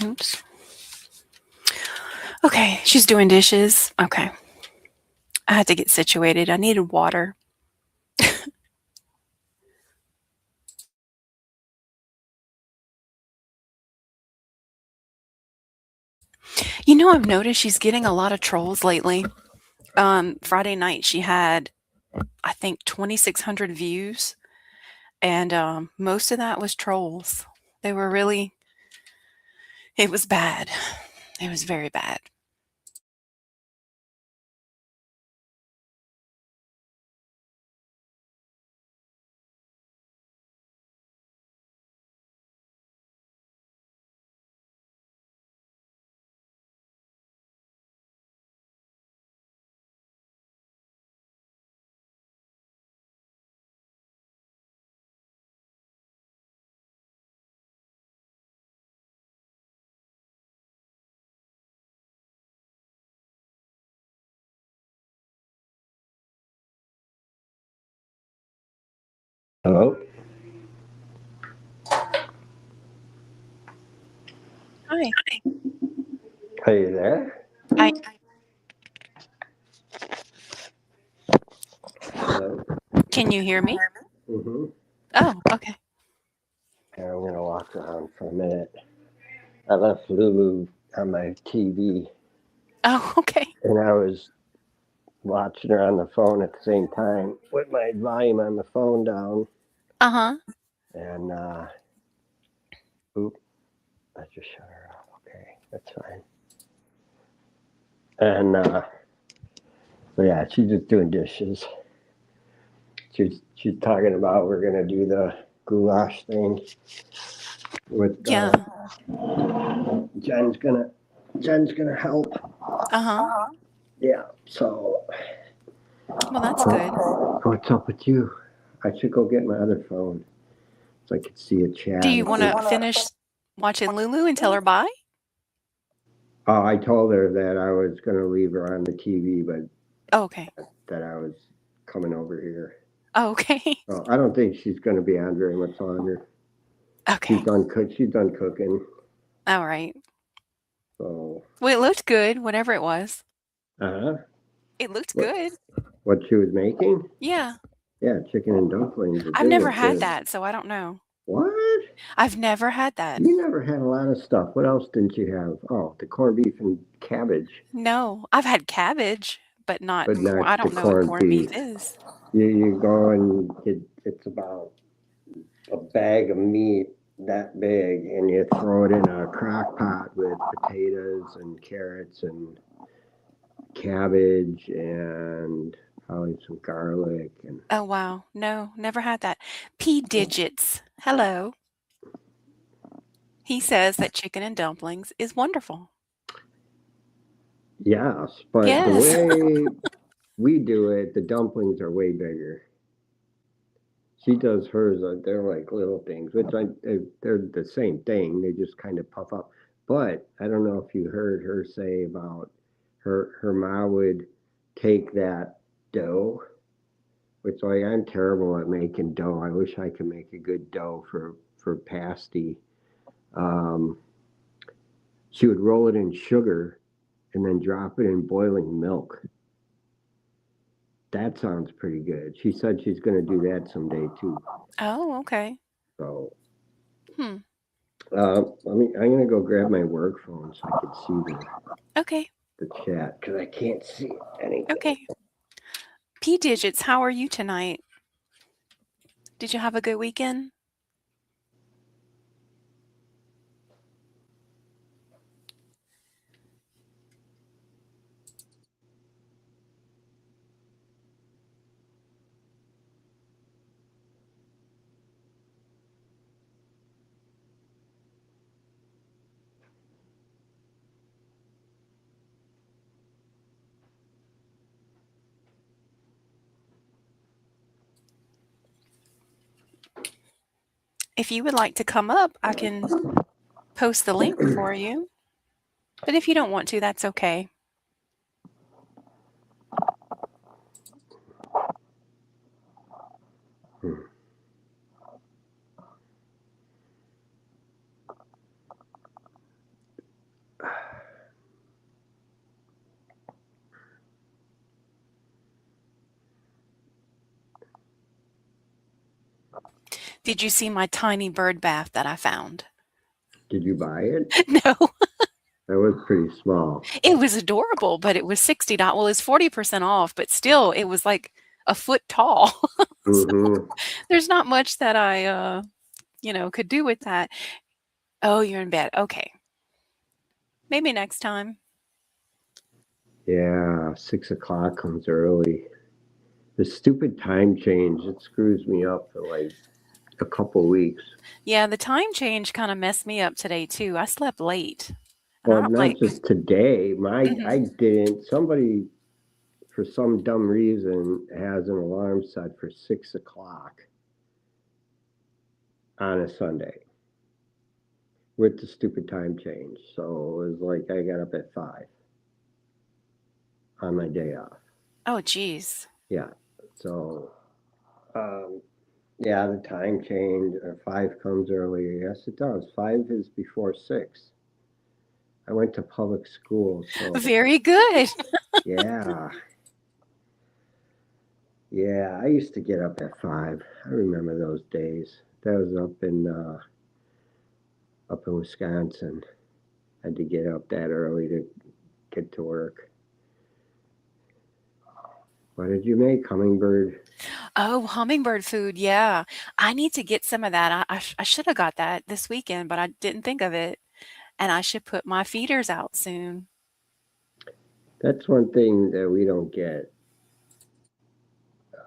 Oops. Okay, she's doing dishes. Okay. I had to get situated. I needed water. I've noticed she's getting a lot of trolls lately. Friday night she had, I think, 2,600 views, and most of that was trolls. They were really, it was bad. It was very bad. Hello? Hi. Are you there? I Hello? Can you hear me? Mm-hmm. Oh, okay. Here, I'm going to walk around for a minute. I left Lulu on my TV, Oh, okay. and I was watching her on the phone at the same time with my volume on the phone down. Uh-huh. And, oop, I just shut her off. Okay, that's fine. And, so yeah, she's just doing dishes. She's talking about we're going to do the goulash thing with, Yeah. Jen's gonna help. Uh-huh. Yeah, so Well, that's good. what's up with you? I should go get my other phone so I could see a Do chat. you want to finish watching Lulu and tell her bye? Oh, I told her that I was gonna leave her on the TV, but Oh, okay. that I was coming over here. Oh, okay. So I don't think she's gonna be on very much longer. She's Okay. done cook. She's done cooking. All right. So, Well, it looked good, whatever it was. uh-huh. It looked What good. what she was making? Yeah. Yeah, chicken and dumplings. It I've did never look had good. that, so I don't know. What? I've never had that. You never had a lot of stuff. What else didn't you have? Oh, the corned beef and cabbage, No. I've had cabbage, but not but corn. I not the don't know what corned corned beef beef. is. You go and it's about a bag of meat that big, and you throw it in a crock pot with potatoes and carrots and cabbage and probably some garlic and Oh, wow. No, never had that. P Digits. Hello. He says that chicken and dumplings is wonderful. yes, but the Yes. way we do it, the dumplings are way bigger. She does hers. They're like little things, which they're the same thing. They just kind of puff up. But I don't know if you heard her say about her mom would take that dough, which like I'm terrible at making dough. I wish I could make a good dough for pasty. Um, she would roll it in sugar and then drop it in boiling milk. That sounds pretty good. She said she's going to do that someday too. Oh, okay. So Hmm. I'm gonna go grab my work phone so I can see Okay. the chat because I can't see anything. Okay. P Digits, how are you tonight? Did you have a good weekend? If you would like to come up, I can post the link for you. But if you don't want to, that's okay. Hmm. Did you see my tiny bird bath that I found? Did you buy it? No, That was pretty small. it was adorable, but it was $60. Well, it's 40% off, but still, it was like a foot tall. So Mm-hmm. there's not much that I, could do with that. Oh, you're in bed. Okay. Maybe next time. Yeah, 6 o'clock comes early. The stupid time change, it screws me up for like a couple weeks. Yeah, the time change kind of messed me up today too. I slept late, and I Well, don't not like. just today. I Mhm. didn't. Somebody, for some dumb reason, has an alarm set for 6 o'clock on a Sunday with the stupid time change. So it was like I got up at 5 on my day off. Oh, geez. Yeah. So, um, yeah, the time change, 5 comes earlier. Yes, it does. 5 is before 6. I went to public school, so Very good. yeah. Yeah, I used to get up at 5. I remember those days. That was up in Wisconsin. Had to get up that early to get to work. What did you make? Hummingbird? Oh, hummingbird food. Yeah. I need to get some of that. I should have got that this weekend, but I didn't think of it. And I should put my feeders out soon. That's one thing that we don't get.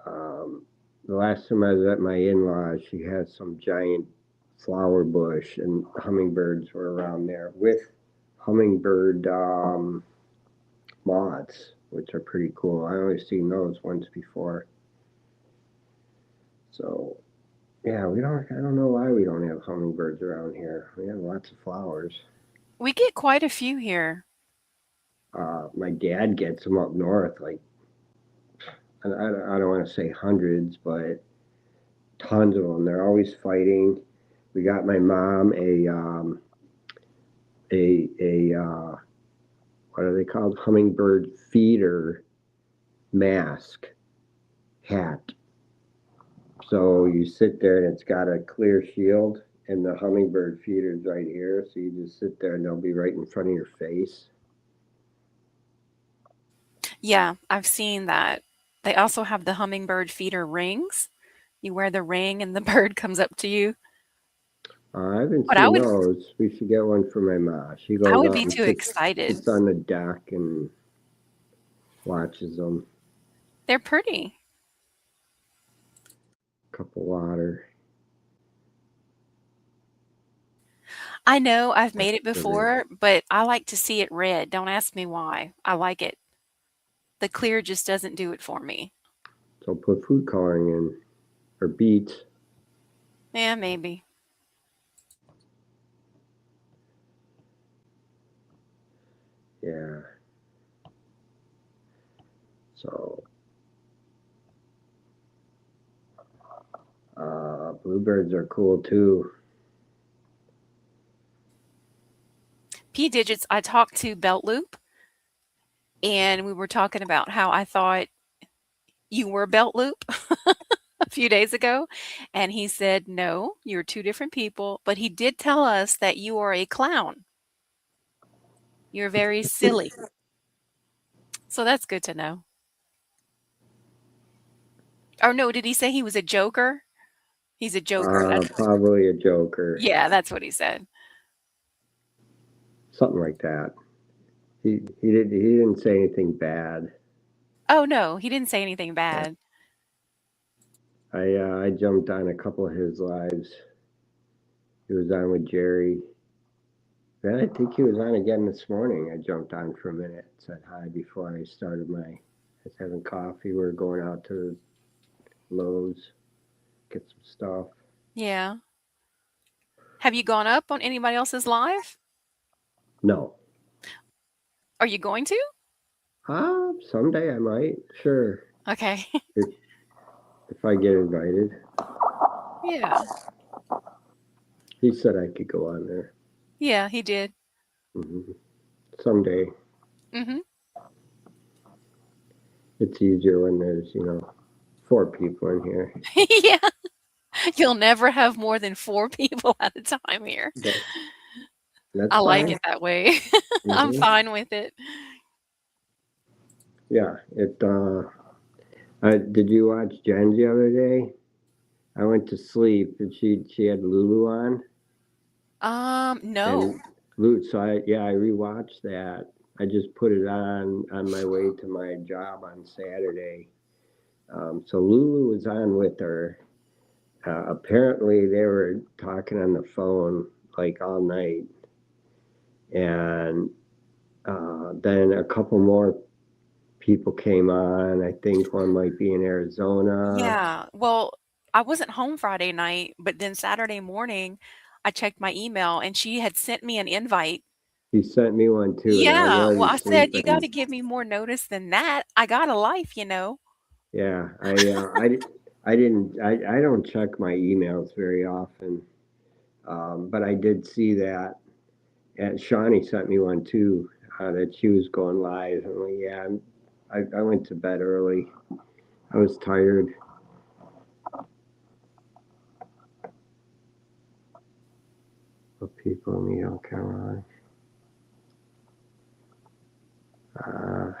Um, the last time I was at my in-laws, she had some giant flower bush, and hummingbirds were around there with hummingbird moths, which are pretty cool. I only seen those once before. So yeah, we don't. I don't know why we don't have hummingbirds around here. We have lots of flowers. We get quite a few here. My dad gets them up north, like I don't want to say hundreds, but tons of them. They're always fighting. We got my mom a what are they called? Hummingbird feeder mask hat. So you sit there and it's got a clear shield, and the hummingbird feeder's right here. So you just sit there and they'll be right in front of your face. Yeah, I've seen that. They also have the hummingbird feeder rings. You wear the ring and the bird comes up to you. I haven't But I seen would those. We should get one for my mom. She I goes would out be and too excited. sits on the deck and watches them. They're pretty. Cup of water. I know I've made it Sugar. before, but I like to see it red. Don't ask me why. I like it. The clear just doesn't do it for me. So put food coloring in or beets. Yeah, maybe. Yeah. So bluebirds are cool too. P digits, I talked to Belt Loop and we were talking about how I thought you were Belt Loop a few days ago. And he said, no, you're two different people. But he did tell us that you are a clown. You're very silly. So that's good to know. Or no, did he say he was a joker? He's a joker. That's Probably a joker. yeah, that's what he said. Something like that. He didn't say anything bad. Oh no, he didn't say anything Yeah. bad. I jumped on a couple of his lives. He was on with Jerry. Then I think he was on again this morning. I jumped on for a minute, said hi before I started my. I was having coffee. We were going out to Lowe's, get some stuff. Yeah. Have you gone up on anybody else's live? No. Are you going to? Someday I might. Sure. Okay. If, if I get invited. Yeah. He said I could go on there. Yeah, he did. Hmm. Someday. Mhm. It's easier when there's 4 people in here. Yeah. You'll never have more than 4 people at a time here. That, that's I like fine. it that way. I'm Hmm. fine with it. Yeah. Did you watch Jen the other day? I went to sleep and she had Lulu on No. and Lulu. So I rewatched that. I just put it on my way to my job on Saturday. So Lulu was on with her. Apparently, they were talking on the phone like all night, and then a couple more people came on. I think one might be in Arizona. Yeah. Well, I wasn't home Friday night, but then Saturday morning, I checked my email and she had sent me an invite. He sent me one too, and I was Yeah. Well, already I said, "You sleeping. gotta give me more notice than that. I got a life, you know." Yeah, I didn't I don't check my emails very often, but I did see that. And Shawnee sent me one too, that she was going live. I'm like, yeah, I went to bed early. I was tired. Of people in the Yale Carolina. Uh,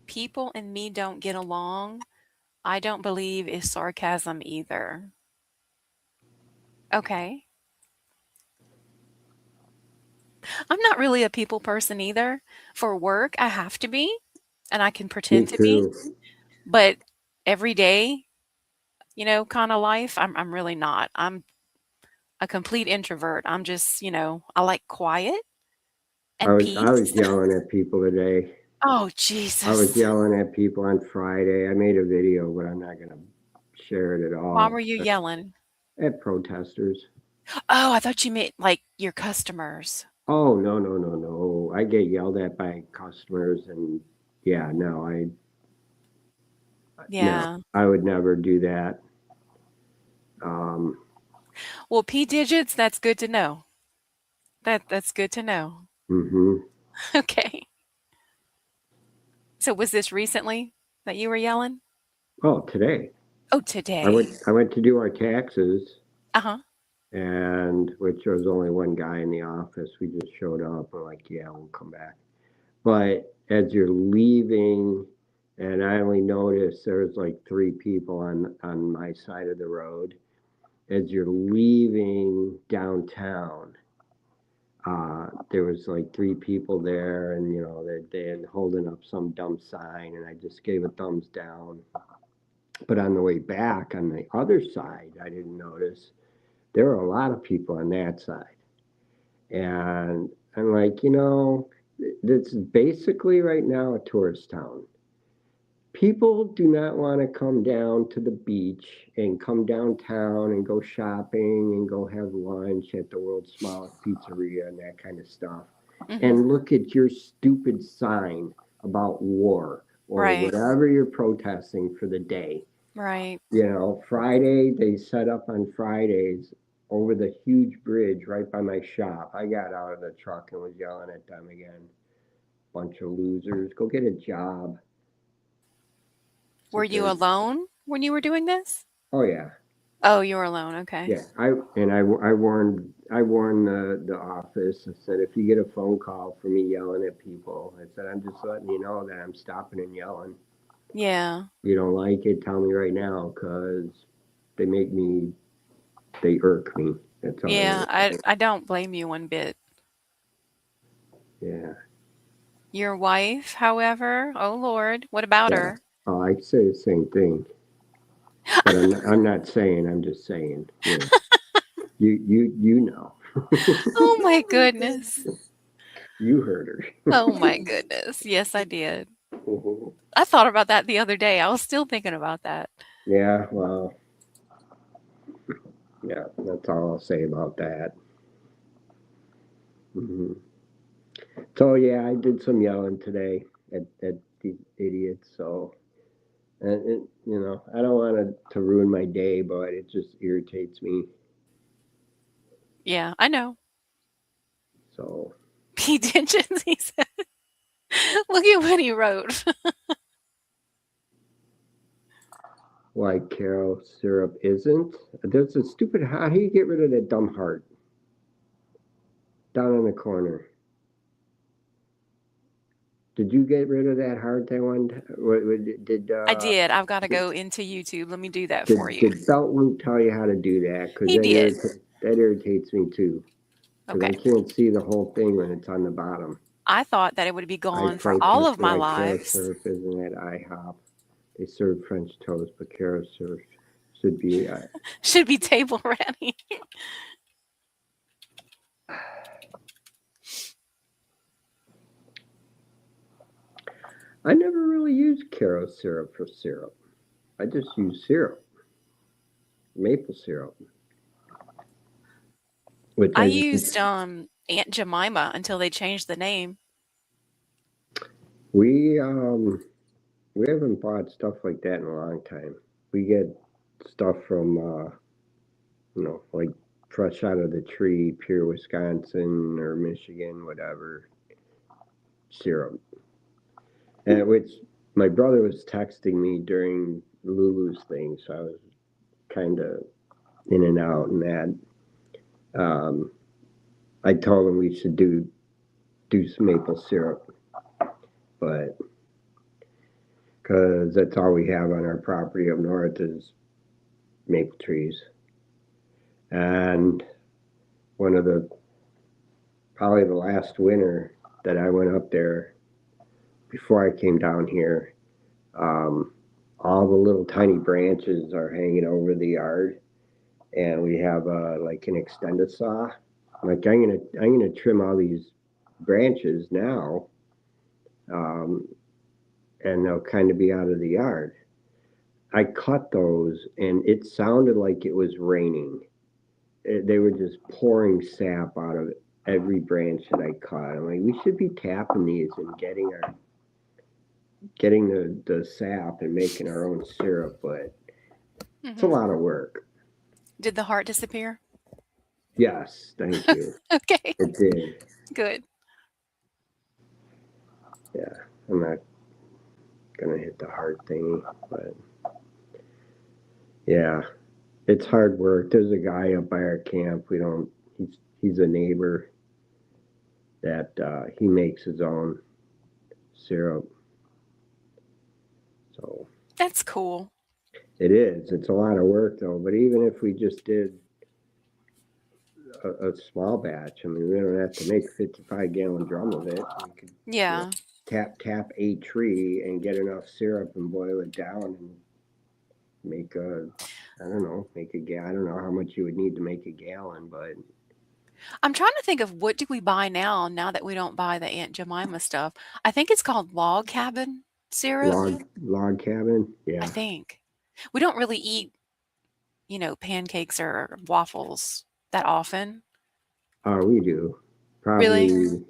People and me don't get along. I don't believe is sarcasm either. Okay. I'm not really a people person either. For work, I have to be, and I can Me pretend to be, too. but every day, kind of life, I'm really not. I'm a complete introvert. I'm just, I like quiet and I peace. was yelling at people today. Oh, I was Jesus. yelling at people on Friday. I made a video, but I'm not gonna share it at Why all. were you yelling? At protesters. Oh, I thought you meant like your customers. Oh no! I get yelled at by customers, and yeah, no, Yeah. I would never do that. Um, Well, P digits, that's good to know. That's good to know. hmm. Okay. So was this recently that you were yelling? Oh, today Oh, I went. today. I went to do our taxes, Uh-huh. and which was only one guy in the office. We just showed up. We're like, yeah, we'll come back. But as you're leaving, and I only noticed there was like three people on my side of the road. As you're leaving downtown, there was like three people there, and they had holding up some dumb sign, and I just gave a thumbs down. But on the way back, on the other side, I didn't notice there were a lot of people on that side. And I'm like, this is basically right now a tourist town. People do not want to come down to the beach and come downtown and go shopping and go have lunch at the world's smallest pizzeria and that kind of stuff. Mhm. And look at your stupid sign about war or Right. whatever you're protesting for the day. Right. Friday, they set up on Fridays over the huge bridge right by my shop. I got out of the truck and was yelling at them again. Bunch of losers. Go get a job. Were Sit you there. alone when you were doing this? Oh yeah, Oh, you were alone. Okay. yeah. I warned the office. I said if you get a phone call for me yelling at people, I said I'm just letting you know that I'm stopping and yelling. Yeah. You don't like it, tell me right now, cause they make me, they irk me. That's all I Yeah, gotta I say. I don't blame you one bit. Yeah, Your wife, however, oh Lord, what about yeah. her? Oh, I say the same thing, but I'm not saying. I'm just saying. You know. Oh my goodness. You heard her. Oh my goodness. Yes, I did. Mhm. I thought about that the other day. I was still thinking about that. Yeah, well, yeah, that's all I'll say about that. Hmm. So yeah, I did some yelling today at these idiots. So, and I don't want to ruin my day, but it just irritates me. Yeah, I know. So He did just, he said, look at what he wrote. why Karo syrup isn't. There's a stupid. How do you get rid of that dumb heart down in the corner? Did you get rid of that heart that one? Did I did. I've got to go into YouTube. Let me do that for did you. did Belt Loop tell you how to do that? Because He did. that irritates me too. Because Okay. I can't see the whole thing when it's on the bottom. I thought that it would be I gone for fight all that's of my why Karo lives. syrup isn't at IHOP. They serve French toast, but Karo syrup should be. Should be table ready. I never really used Karo syrup for syrup. I just use syrup, maple syrup, which I used Aunt Jemima until they changed the name. we we haven't bought stuff like that in a long time. We get stuff from like fresh out of the tree, pure Wisconsin or Michigan, whatever syrup. And which my brother was texting me during Lulu's thing, so I was kind of in and out and that. I told him we should do some maple syrup, but because that's all we have on our property up north is maple trees. And one of the probably the last winter that I went up there before I came down here, all the little tiny branches are hanging over the yard, and we have like an extended saw. Like I'm gonna trim all these branches now, um, and they'll kind of be out of the yard. I cut those, and it sounded like it was raining. They were just pouring sap out of every branch that I cut. I'm like, we should be tapping these and getting the sap and making our own syrup, but it's a Hmm. lot of work. Did the heart disappear? Yes, thank you. Okay, It did. good. Yeah, I'm not gonna hit the heart thingy, but yeah, it's hard work. There's a guy up by our camp. We don't. He's a neighbor that he makes his own syrup. So That's cool. it is. It's a lot of work though. But even if we just did a small batch, I mean, we don't have to make a 55-gallon drum of it. We could, you know, Yeah. tap a tree and get enough syrup and boil it down and make a I don't know, make a gal. I don't know how much you would need to make a gallon, but I'm trying to think of what do we buy now that we don't buy the Aunt Jemima stuff. I think it's called log cabin syrup, log cabin, I yeah. think. We don't really eat, pancakes or waffles that often. We do Really? probably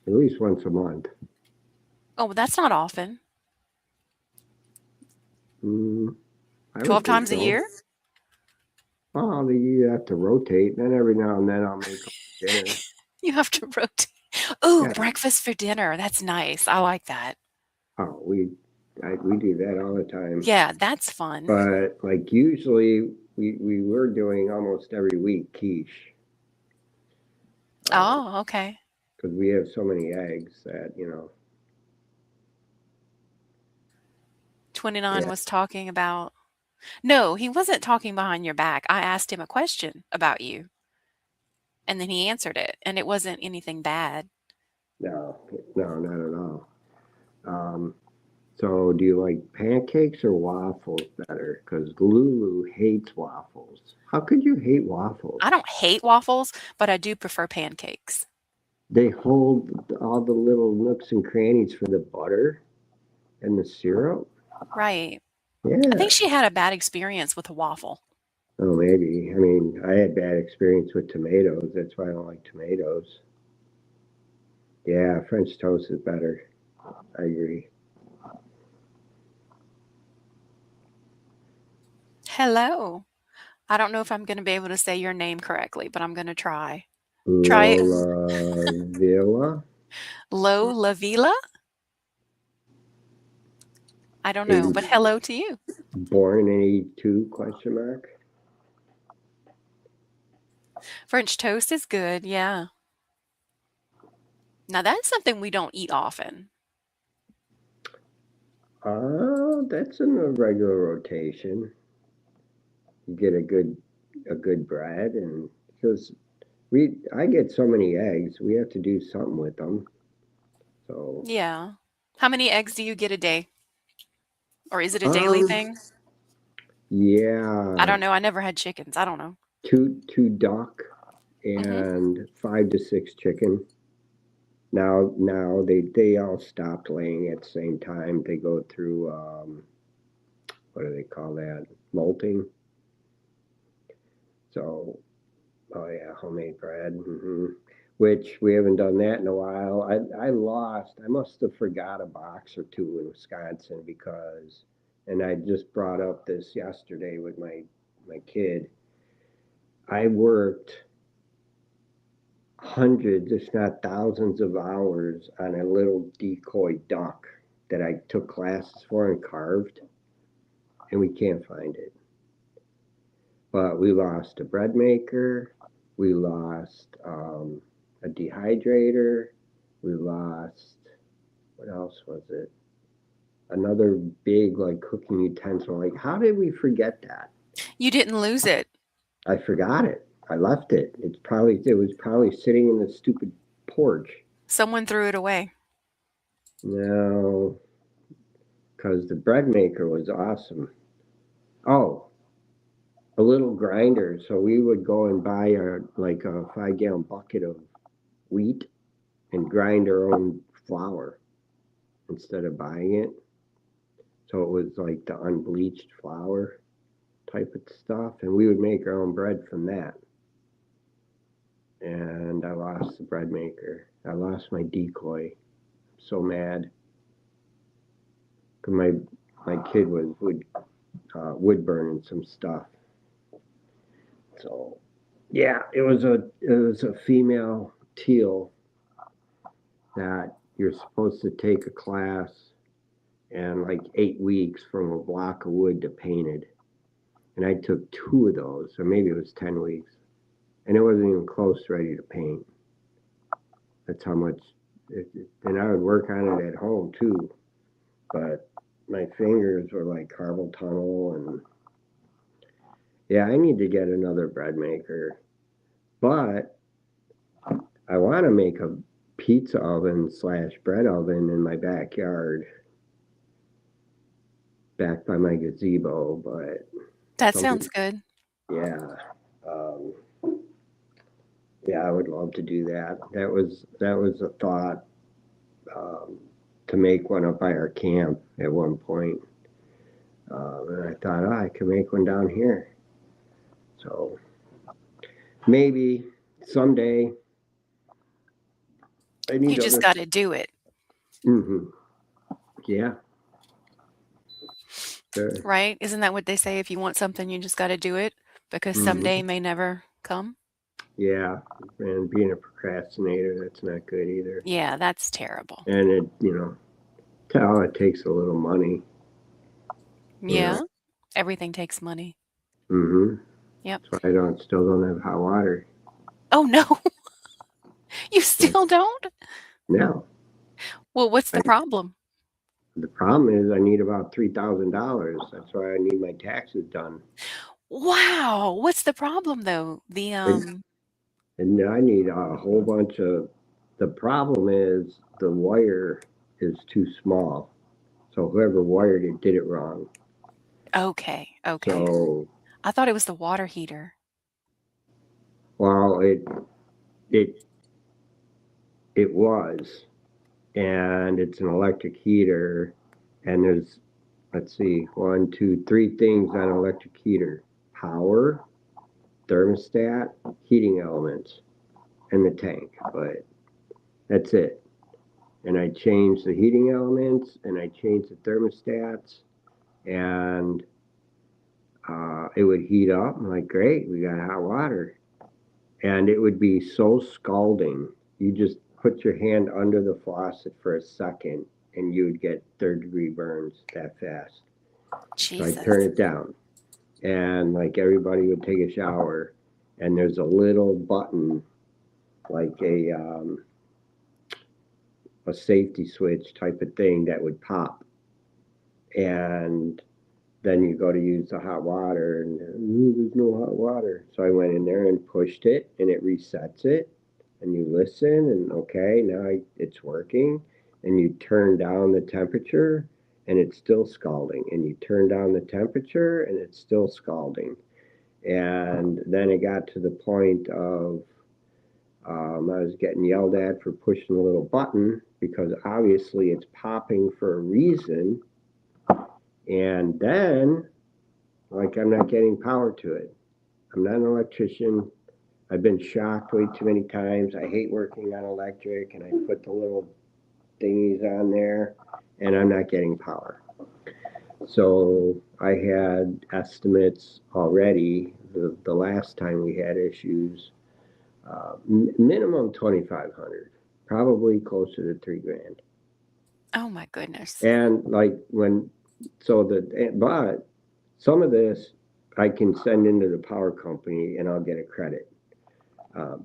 at least once a month. Oh, well, that's not often. Mm, I 12 would think times a so. year? Well, you have to rotate. Then every now and then I'll make dinner. You have to rotate. Oh, Yeah. breakfast for dinner. That's nice. I like that. Oh, we do that all the time. Yeah, that's fun. But like usually we were doing almost every week quiche Oh, okay. because we have so many eggs that 29 yeah. was talking about. No, he wasn't talking behind your back. I asked him a question about you, and then he answered it, and it wasn't anything bad. No, no, not at all. Um, so do you like pancakes or waffles better? Because Lulu hates waffles. How could you hate I waffles? don't hate waffles, but I do prefer pancakes. They hold all the little nooks and crannies for the butter and the syrup. Right. I think Yeah. she had a bad experience with a waffle. Oh, maybe. I mean, I had bad experience with tomatoes. That's why I don't like tomatoes. Yeah, French toast is better. I agree. Hello. I don't know if I'm going to be able to say your name correctly, but I'm going to try. Try it. Lola Villa. Lo La Vila? I don't know, but 80, hello to you. Born in 82 question mark. French toast is good, yeah. Now that's something we don't eat often. That's in a regular rotation. You get a good bread, and because I get so many eggs, we have to do something with them. So, Yeah. How many eggs do you get a day? Or is it a daily um, thing? I yeah, don't know. I never had chickens. I don't know. two duck Mhm. and 5 to 6 chicken. Now they all stopped laying at the same time. They go through what do they call that? Molting. So, oh yeah, homemade bread. Which we haven't done that in a while. I lost. I must have forgot a box or two in Wisconsin because, and I just brought up this yesterday with my kid. I worked hundreds, if not thousands, of hours on a little decoy duck that I took classes for and carved, and we can't find it. But we lost a bread maker, we lost a dehydrator, we lost, what else was it? Another big like cooking utensil. Like, how did we forget that? You didn't lose it. I forgot it. I left it. It was probably sitting in the stupid porch. Someone threw it away. No, because the bread maker was awesome. Oh, a little grinder. So we would go and buy like a 5 gallon bucket of wheat and grind our own flour instead of buying it. So it was like the unbleached flour type of stuff, and we would make our own bread from that. And I lost the bread maker. I lost my decoy. I'm so mad because my kid was wood burning some stuff. So yeah, it was a female teal that you're supposed to take a class and like 8 weeks from a block of wood to painted. And I took two of those, or maybe it was 10 weeks, and it wasn't even close to ready to paint. That's how much. And I would work on it at home too, but my fingers were like carpal tunnel, and yeah, I need to get another bread maker. But I want to make a pizza oven slash bread oven in my backyard, back by my gazebo. But That something, sounds good. yeah, um, yeah, I would love to do that. That was a thought, um, to make one up by our camp at one point. And I thought, oh, I could make one down here. So maybe someday I You need just other. gotta do it, Hmm. Yeah, sure. right? Isn't that what they say? If you want something, you just gotta do it because someday Hmm. may never come? Yeah, and being a procrastinator, that's not good either. Yeah, that's terrible. And tell it takes a little money. You know. Yeah. Everything takes money. Hmm. Yep. So I still don't have hot water. Oh, no. You Like, still don't? no. Well, what's the I, problem? the problem is I need about $3,000. That's why I need my taxes done. Wow. What's the problem though? And, and I need a whole bunch of. The problem is the wire is too small. So whoever wired it did it wrong. Okay, okay. So, I thought it was the water heater. well, it it was, and it's an electric heater, and there's, let's see, one, two, three things on an electric heater: power, thermostat, heating elements, and the tank. But that's it. And I changed the heating elements, and I changed the thermostats, and it would heat up. I'm like, great, we got hot water. And it would be so scalding. You just put your hand under the faucet for a second, and you would get third degree burns that fast. So I'd turn Jesus. it down, and like everybody would take a shower, and there's a little button, like a safety switch type of thing that would pop, and then you go to use the hot water, and there's no hot water. So I went in there and pushed it, and it resets it, and you listen, and okay, now it's working, and you turn down the temperature, and it's still scalding, and you turn down the temperature, and it's still scalding. And then it got to the point of I was getting yelled at for pushing a little button because obviously it's popping for a reason. And then, like, I'm not getting power to it. I'm not an electrician. I've been shocked way too many times. I hate working on electric, and I put the little thingies on there, and I'm not getting power. So I had estimates already the last time we had issues, minimum 2,500, probably closer to 3 grand. Oh my goodness. And like but some of this I can send into the power company and I'll get a credit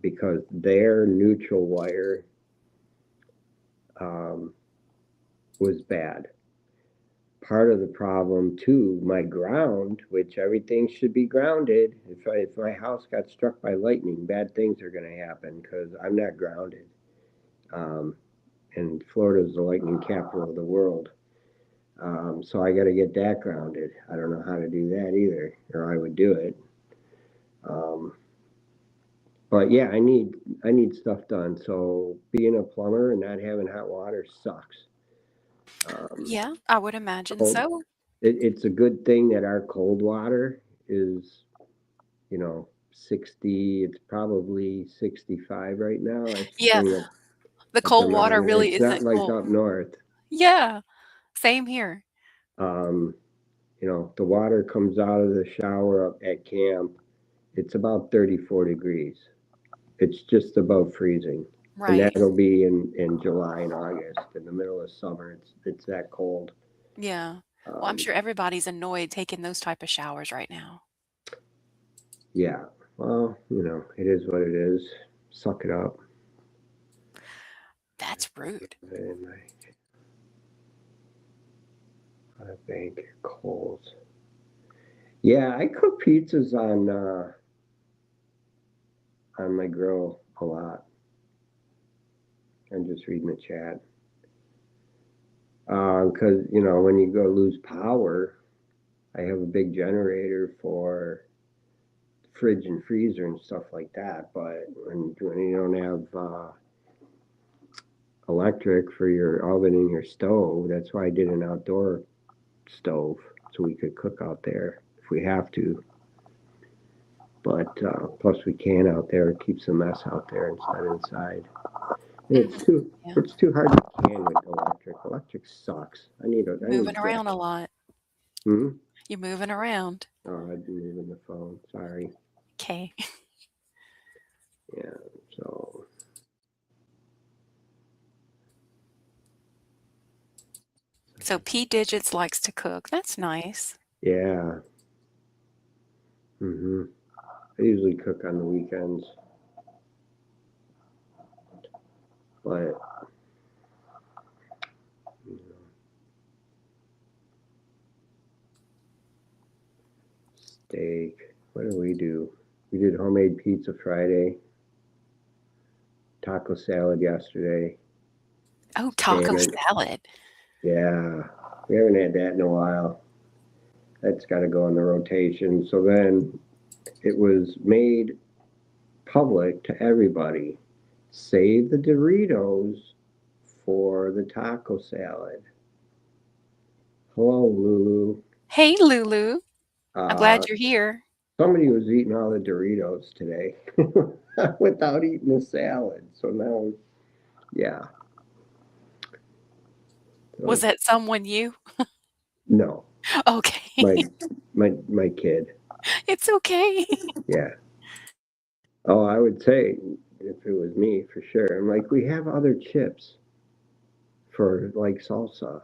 because their neutral wire um, was bad. Part of the problem too, my ground, which everything should be grounded. If my house got struck by lightning, bad things are going to happen because I'm not grounded. Um, and Florida is the lightning capital of the world. So I got to get that grounded. I don't know how to do that either, or I would do it. Um, but yeah, I need stuff done. So being a plumber and not having hot water sucks. Um, Yeah, I would imagine cold, so. it's a good thing that our cold water is, 60. It's probably 65 right now. I should Yeah, bring the a cold water thermometer. really It's not isn't like cold. up north. Yeah, same here. Um, the water comes out of the shower up at camp. It's about 34 degrees. It's just above freezing. And Right. that'll be in July and August. In the middle of summer, it's that cold. Yeah. Well, I'm Um, sure everybody's annoyed taking those type of showers right now. yeah. Well, it is what it is. Suck it up. That's rude. And I bank coals. Yeah, I cook pizzas on my grill a lot. I'm just reading the chat. Because when you go lose power, I have a big generator for fridge and freezer and stuff like that. But when you don't have electric for your oven and your stove, that's why I did an outdoor stove so we could cook out there if we have to. But plus we can out there. It keeps the mess out there instead of inside. And Mhm. Yeah. it's too hard to can with electric. Electric sucks. I Moving need around gas. a lot. Hmm? You're moving around. Oh, I didn't even the phone. Sorry. Okay. Yeah. So So P Digits likes to cook. That's nice. yeah. Hmm. I usually cook on the weekends, but you know, steak. What do we do? We did homemade pizza Friday, taco salad yesterday, Oh, taco salmon. salad. Yeah, we haven't had that in a while. That's got to go on the rotation. So then it was made public to everybody. Save the Doritos for the taco salad. Hello, Lulu. Hey, Lulu. I'm Uh, glad you're here. Somebody was eating all the Doritos today without eating the salad. So now, yeah. Was So that someone you? no, Okay. my my kid. It's okay. Yeah. Oh, I would say if it was me for sure. I'm like, we have other chips for like salsa.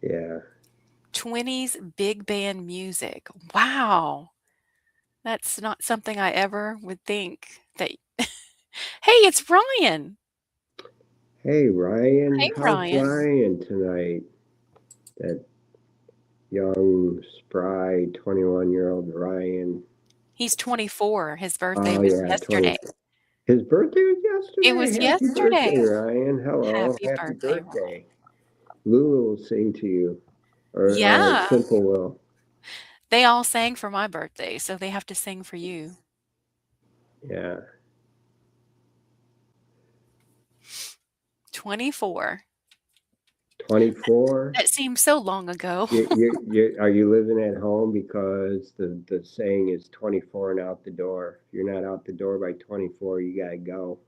Yeah. 20s big band music. Wow. That's not something I ever would think that Hey, it's Ryan. Hey, Ryan. Hey, How's Ryan. Ryan tonight? That young, spry 21-year-old Ryan. He's 24. His birthday Oh, was yeah, 20. yesterday. His birthday was It yesterday. was Happy yesterday. birthday, Ryan. Hello. Happy Happy birthday, Ryan. birthday. Lulu will sing to you, or Yeah, Simple will. they all sang for my birthday, so they have to sing for you. Yeah. 24. 24. That seems so long ago. Are you living at home? Because the saying is 24 and out the door. If you're not out the door by 24, you gotta go.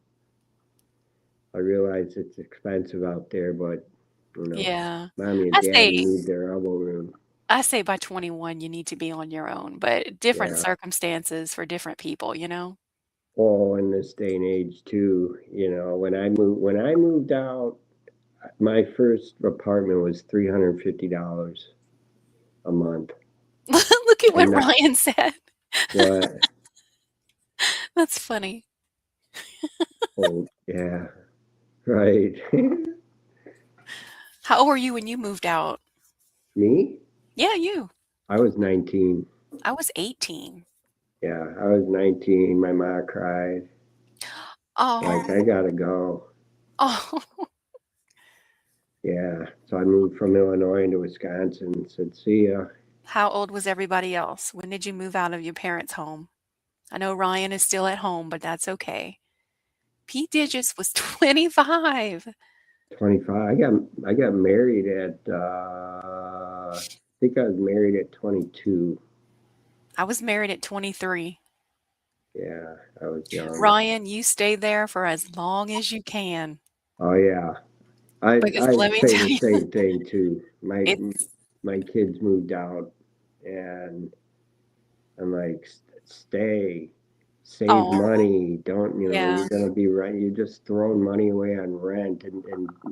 I realize it's expensive out there, but you know, Yeah. mommy and I daddy say need their elbow room. I say by 21 you need to be on your own, but different Yeah. circumstances for different people, you know? Oh, in this day and age too, when I moved out, my first apartment was $350 a month. Look at And what not Ryan said. what? That's funny. Oh, yeah, right. How old were you when you moved out? Me? Yeah, you. I was 19. I was 18. Yeah, I was 19. My mom cried. Like, I Oh. gotta go. Oh. Yeah. So I moved from Illinois into Wisconsin. Said, see ya. How old was everybody else? When did you move out of your parents' home? I know Ryan is still at home, but that's okay. Pete Digits was 25. 25. I got married at I think I was married at 22. I was married at 23. Yeah, I was young. Ryan, you stay there for as long as you can Oh yeah. I because let I'd me say tell the you, same thing too. My it's my kids moved out and I'm like, stay, save oh, money. Don't, yeah. you're going to be rent. You're just throwing money away on rent. And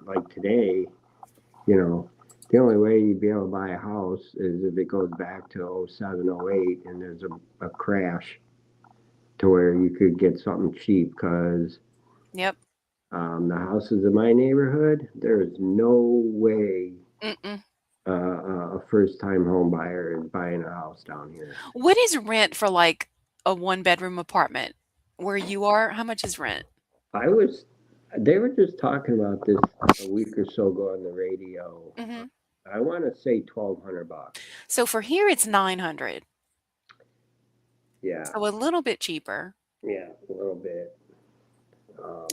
like today, you know, the only way you'd be able to buy a house is if it goes back to '07, '08, and there's a crash to where you could get something cheap because Yep. the houses in my neighborhood, there is no way Mm-mm. a first time home buyer is buying a house down here. What is rent for like a one-bedroom apartment where you are? How much is rent? I was, they were just talking about this a week or so ago on the radio. Hmm. I want to say $1,200. So for here, it's 900. Yeah, So a little bit cheaper yeah, a little bit.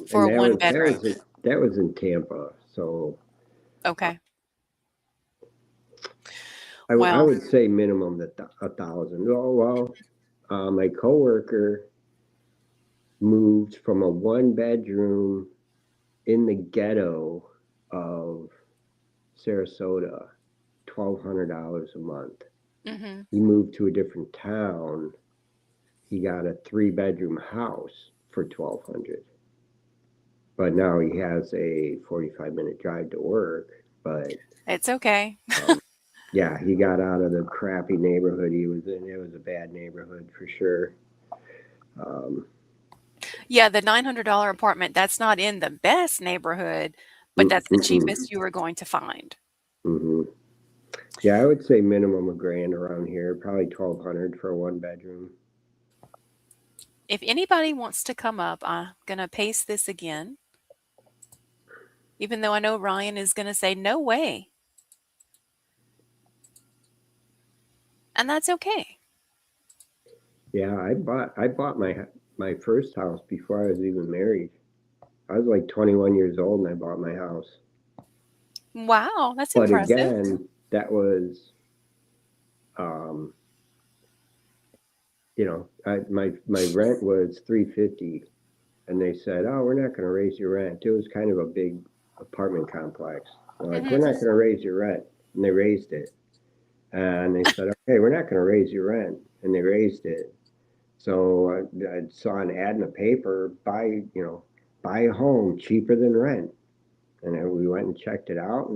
for And a that one was bedroom. that was in Tampa. So Okay. I Well, would say minimum 1,000. Oh well, my coworker moved from a one bedroom in the ghetto of Sarasota, $1,200 a month. hmm, He moved to a different town. He got a three-bedroom house for 1,200. But now he has a 45-minute drive to work. But it's okay. um, yeah, he got out of the crappy neighborhood he was in. It was a bad neighborhood for sure. Um, Yeah, the $900 apartment, that's not in the best neighborhood, but mm, that's the mm, mm, cheapest you are going to find. mhm. Yeah, I would say minimum a grand around here. Probably 1,200 for a one bedroom. If anybody wants to come up, I'm going to paste this again, even though I know Ryan is going to say, no way. And that's okay. Yeah, I bought my first house before I was even married. I was like 21 years old and I bought my house. Wow, that's But impressive. again, that was um, my rent was 350, and they said, "Oh, we're not going to raise your rent." It was kind of a big apartment complex. They're like, "We're Hmm. not going to raise your rent," and they raised it. And they said, "Okay, we're not going to raise your rent," and they raised it. So I saw an ad in the paper, buy a home cheaper than rent. And we went and checked it out,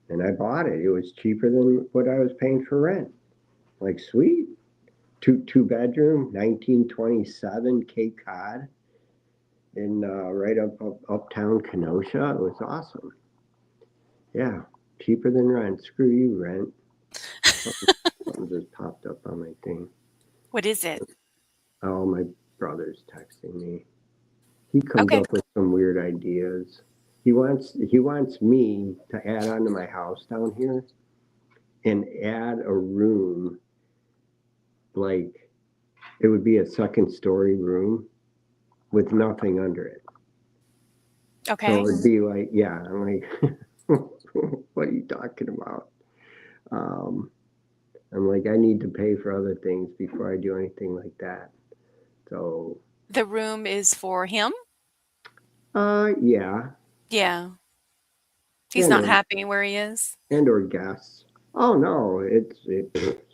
and I bought it. It was cheaper than what I was paying for rent. Like, sweet. Two bedroom, 1927 Cape Cod, in right up uptown Kenosha. It was awesome. Yeah, cheaper than rent. Screw you, rent. Something just popped up on my thing. What is it? Oh, my brother's texting me. He comes Okay. up with some weird ideas. He wants me to add on to my house down here and add a room, like it would be a second story room with nothing under it. So Okay. it'd be like, yeah, I'm like, what are you talking about? Um, I'm like, I need to pay for other things before I do anything like that. So, The room is for him? yeah, Yeah. He's and not or happy where he is? or guests. Oh no,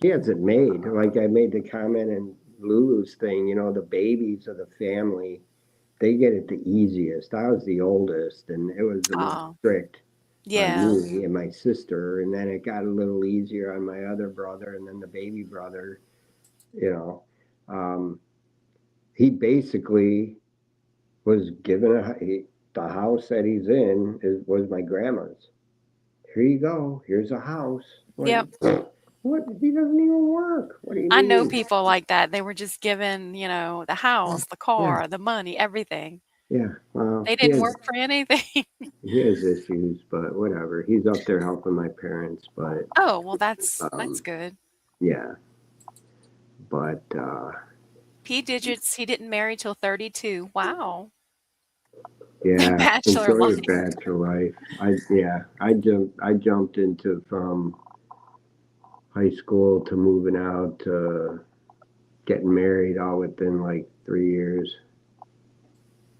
he has it made. Like I made the comment in Lulu's thing. The babies of the family, they get it the easiest. I was the oldest, and it was a little Oh, strict on yeah. me and my sister, and then it got a little easier on my other brother, and then the baby brother. You know, um, he basically was given the house that he's in was my grandma's. Here you go. Here's a house. Like, Yep. what? He doesn't even work. What do you I know mean? people like that. They were just given, the Yeah, house, the yeah, car, the money, everything. yeah. Well, They he didn't has work for anything. he has issues, but whatever. He's up there helping my parents, but Oh, well, that's um, good. yeah, but P digits, he didn't marry till 32. Wow. The yeah. bachelor Enjoy your life. bachelor life. I jumped into from high school to moving out to getting married all within like 3 years.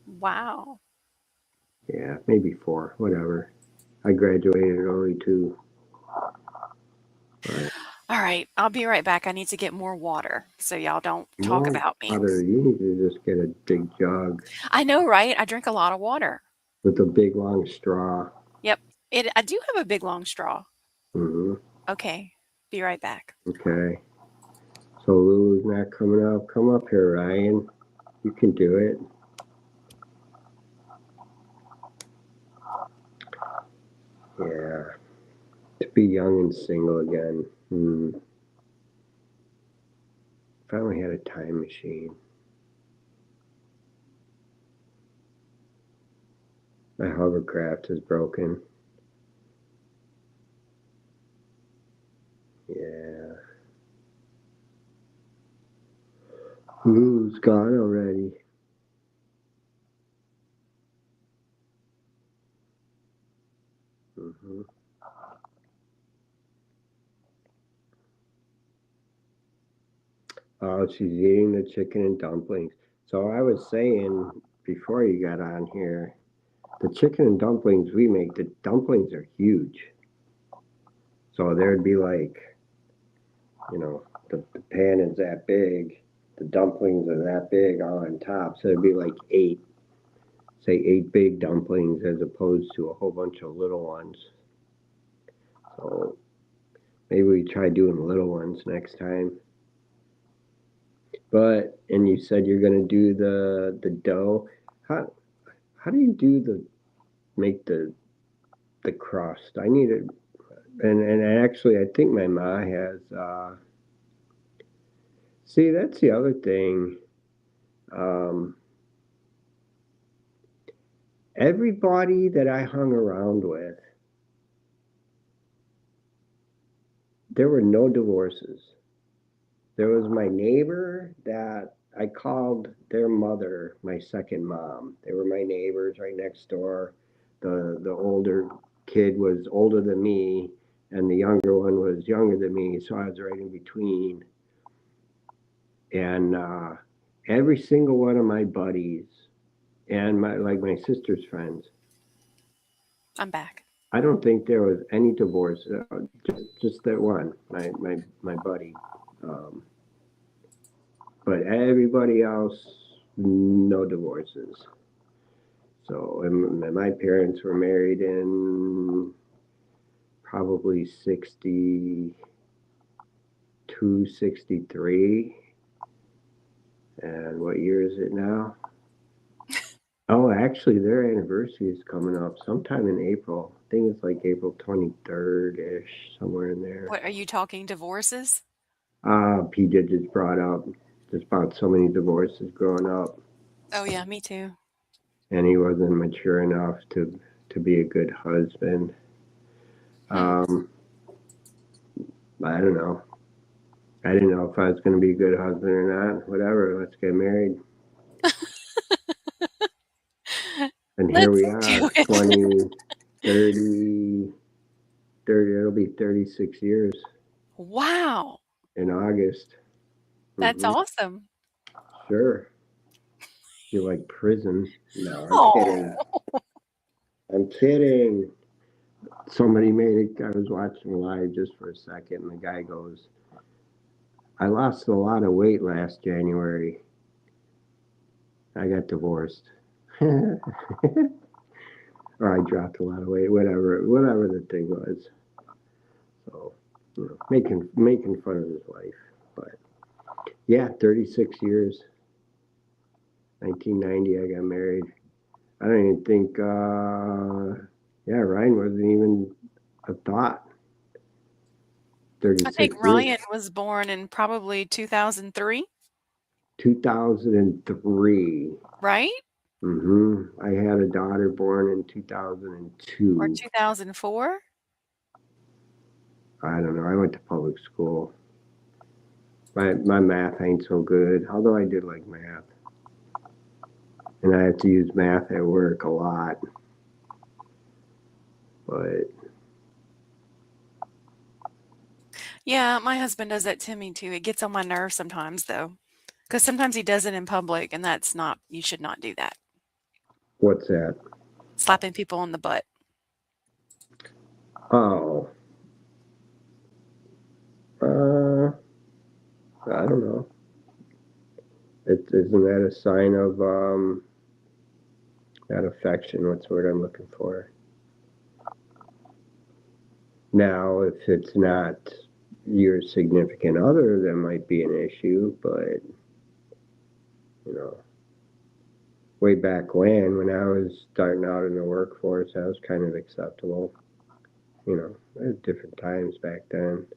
Wow. Yeah, maybe four, whatever. I graduated early too, but All right, I'll be right back. I need to get more water so y'all don't talk more about me. water. You need to just get a big jug I know, right? I drink a lot of water. with a big long straw. Yep. I do have a big long straw. Hmm. Okay. Be right back. Okay. So Lulu's not coming up. Come up here, Ryan. You can do it. Yeah. To be young and single again. If I only had a time machine. My hovercraft is broken. Yeah. Lulu's gone already. Hmm. Oh, she's eating the chicken and dumplings. So I was saying before you got on here, the chicken and dumplings we make, the dumplings are huge. So there'd be like, the pan is that big, the dumplings are that big all on top. So it'd be like eight big dumplings as opposed to a whole bunch of little ones. So maybe we try doing little ones next time. And you said you're gonna do the dough. How how do you do make the crust? I need it, and actually I think my ma has. See, that's the other thing. Um, Everybody that I hung around with, there were no divorces. There was my neighbor that I called their mother my second mom. They were my neighbors right next door. The older kid was older than me, and the younger one was younger than me, so I was right in between. And every single one of my buddies and my sister's friends, I'm back. I don't think there was any divorce. Just that one, my buddy. Um, but everybody else, no divorces. So, and my parents were married in probably 62, 63. And what year is it now? Oh, actually, their anniversary is coming up sometime in April. I think it's like April 23rd ish, somewhere in there. What are you talking divorces? PJ just brought up just about so many divorces growing up, Oh yeah, me too. and he wasn't mature enough to be a good husband. Hmm. Um, I don't know. I didn't know if I was going to be a good husband or not. Whatever, let's get married. And here Let's we do are, it. 20, 30, 30. It'll be 36 years Wow, in August. that's Hmm. awesome. Sure. You like prison? No, I'm kidding. Oh, I'm kidding. Somebody made it. I was watching live just for a second, and the guy goes, I lost a lot of weight last January. I got divorced. Or I dropped a lot of weight, whatever the thing was. So, making fun of his wife. But yeah, 36 years. 1990, I got married. I don't even think, yeah, Ryan wasn't even a thought. I think 36 years. Ryan was born in probably 2003, 2003. right? I had a daughter born in Or 2002. 2004? I don't know. I went to public school. My math ain't so good, although I did like math. And I had to use math at work a lot. But Yeah, my husband does that to me too. It gets on my nerves sometimes though, because sometimes he does it in public, and that's not, you should not do that. what's that? Slapping people on the butt. Oh, uh, I don't know. Isn't that a sign of that affection? What's the word I'm looking for? Now, if it's not your significant other, that might be an issue. But you know, way back when I was starting out in the workforce, that was kind of acceptable. There was different times back then.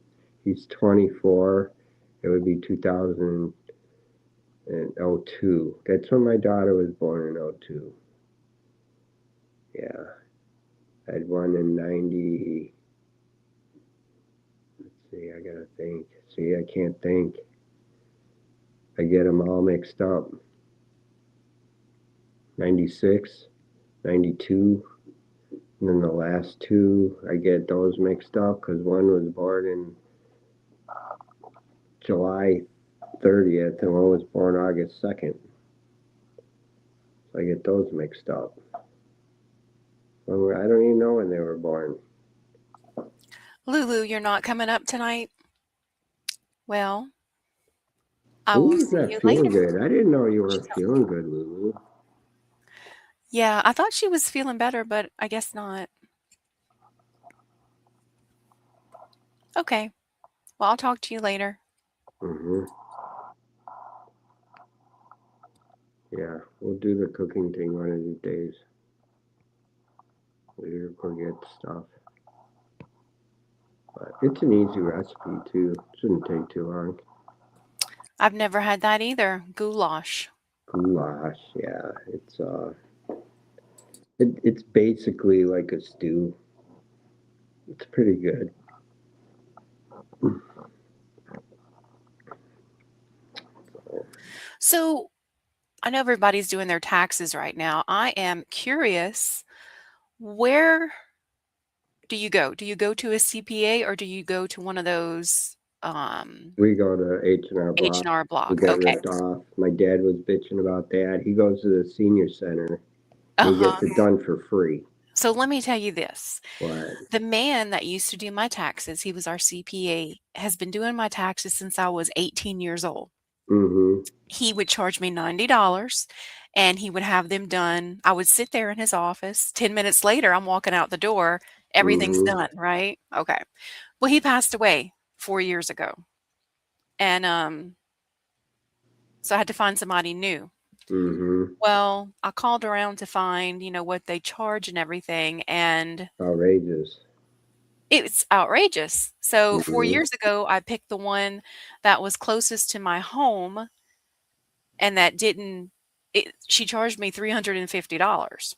He's 24. It would be 2002. That's when my daughter was born in '02. Yeah, I had one in 90. Let's see, I gotta think. See, I can't think. I get them all mixed up. 96, 92, and then the last two, I get those mixed up because one was born in July 30th and one was born August 2nd. So I get those mixed up. I don't even know when they were born. Lulu, you're not coming up tonight? Well, I will Lulu's see not you feeling later. good. I didn't know you She were sounds feeling good, Lulu. Yeah, I thought she was feeling better, but I guess not. Okay. Well, I'll talk to you later. Hmm. Yeah, we'll do the cooking thing one of these days. We'll go get stuff. But it's an easy recipe too. Shouldn't take too long. I've never had that either. Goulash. Goulash, yeah. It's basically like a stew. It's pretty good. So I know everybody's doing their taxes right now. I am curious, where do you go? Do you go to a CPA or do you go to one of those We go to H&R Block. H&R We Block? get Okay. ripped off. My dad was bitching about that. He goes to the senior center and he Uh-huh. gets it done for free. So let me tell you this. What? The man that used to do my taxes, he was our CPA, has been doing my taxes since I was 18 years old. Mm-hmm. He would charge me $90, and he would have them done. I would sit there in his office. 10 minutes later, I'm walking out the door. Everything's Mm-hmm. done, right? Okay. Well, he passed away 4 years ago. And so I had to find somebody new. Mm-hmm. Well, I called around to find, what they charge and everything, and Outrageous. it's outrageous. So 4 Mm-hmm. years ago, I picked the one that was closest to my home and that didn't she charged me $350.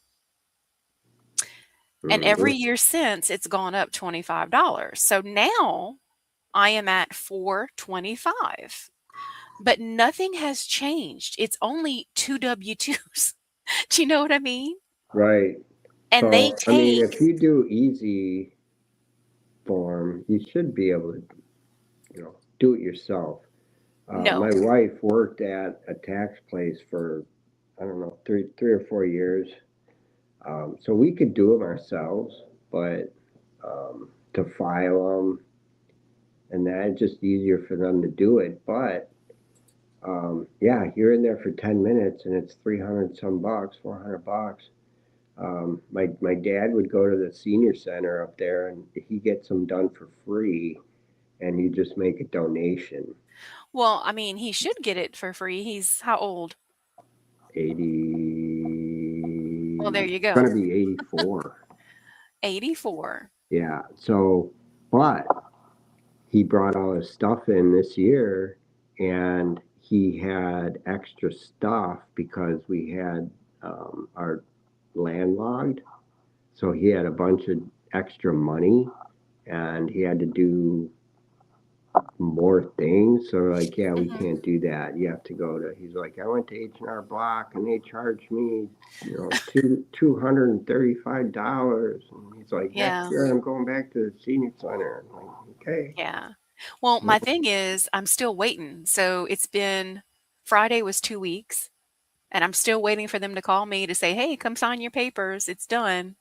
And Mm-hmm. every year since, it's gone up $25. So now I am at 425. But nothing has changed. It's only 2 W-2s. Do you know what I mean? Right. And they So, I mean, take if you do easy form, you should be able to, do it yourself. My no. wife worked at a tax place for, I don't know, three or 4 years. So we could do them ourselves, but to file them and that, it's just easier for them to do it. But yeah, you're in there for 10 minutes and it's 300 some bucks, 400 bucks. My dad would go to the senior center up there and he gets them done for free and you just make a donation. Well, I mean, he should get it for free. He's how old? 80, Well, there you gonna go. be 84. 84. Yeah. So, but he brought all his stuff in this year and he had extra stuff because we had our landlogged. So he had a bunch of extra money and he had to do more things. So like, yeah, we Mhm. can't do that. You have to go to. He's like, I went to H&R Block and they charged me, $235. And he's like, next Yeah. year I'm going back to the senior center. I'm like, okay. Yeah. Well, my thing is I'm still waiting. So it's been Friday was 2 weeks, and I'm still waiting for them to call me to say, "Hey, come sign your papers. It's done."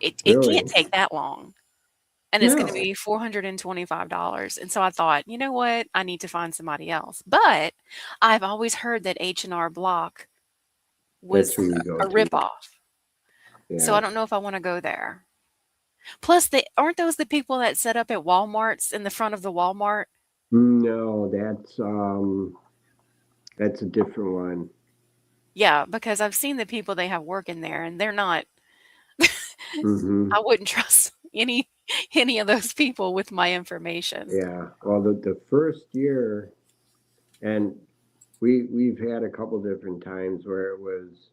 It Really? can't take that long. And it's gonna No, be $425. And so I thought, "You know what? I need to find somebody else." But I've always heard that H&R Block that's was who you go a to. ripoff. So I Yeah. don't know if I wanna go there. Plus, they aren't those the people that set up at Walmarts in the front of the Walmart? No, that's a different one. Yeah, because I've seen the people they have working there, and they're not Hmm. I wouldn't trust any of those people with my information. Yeah. Well, the first year, and we've had a couple different times where it was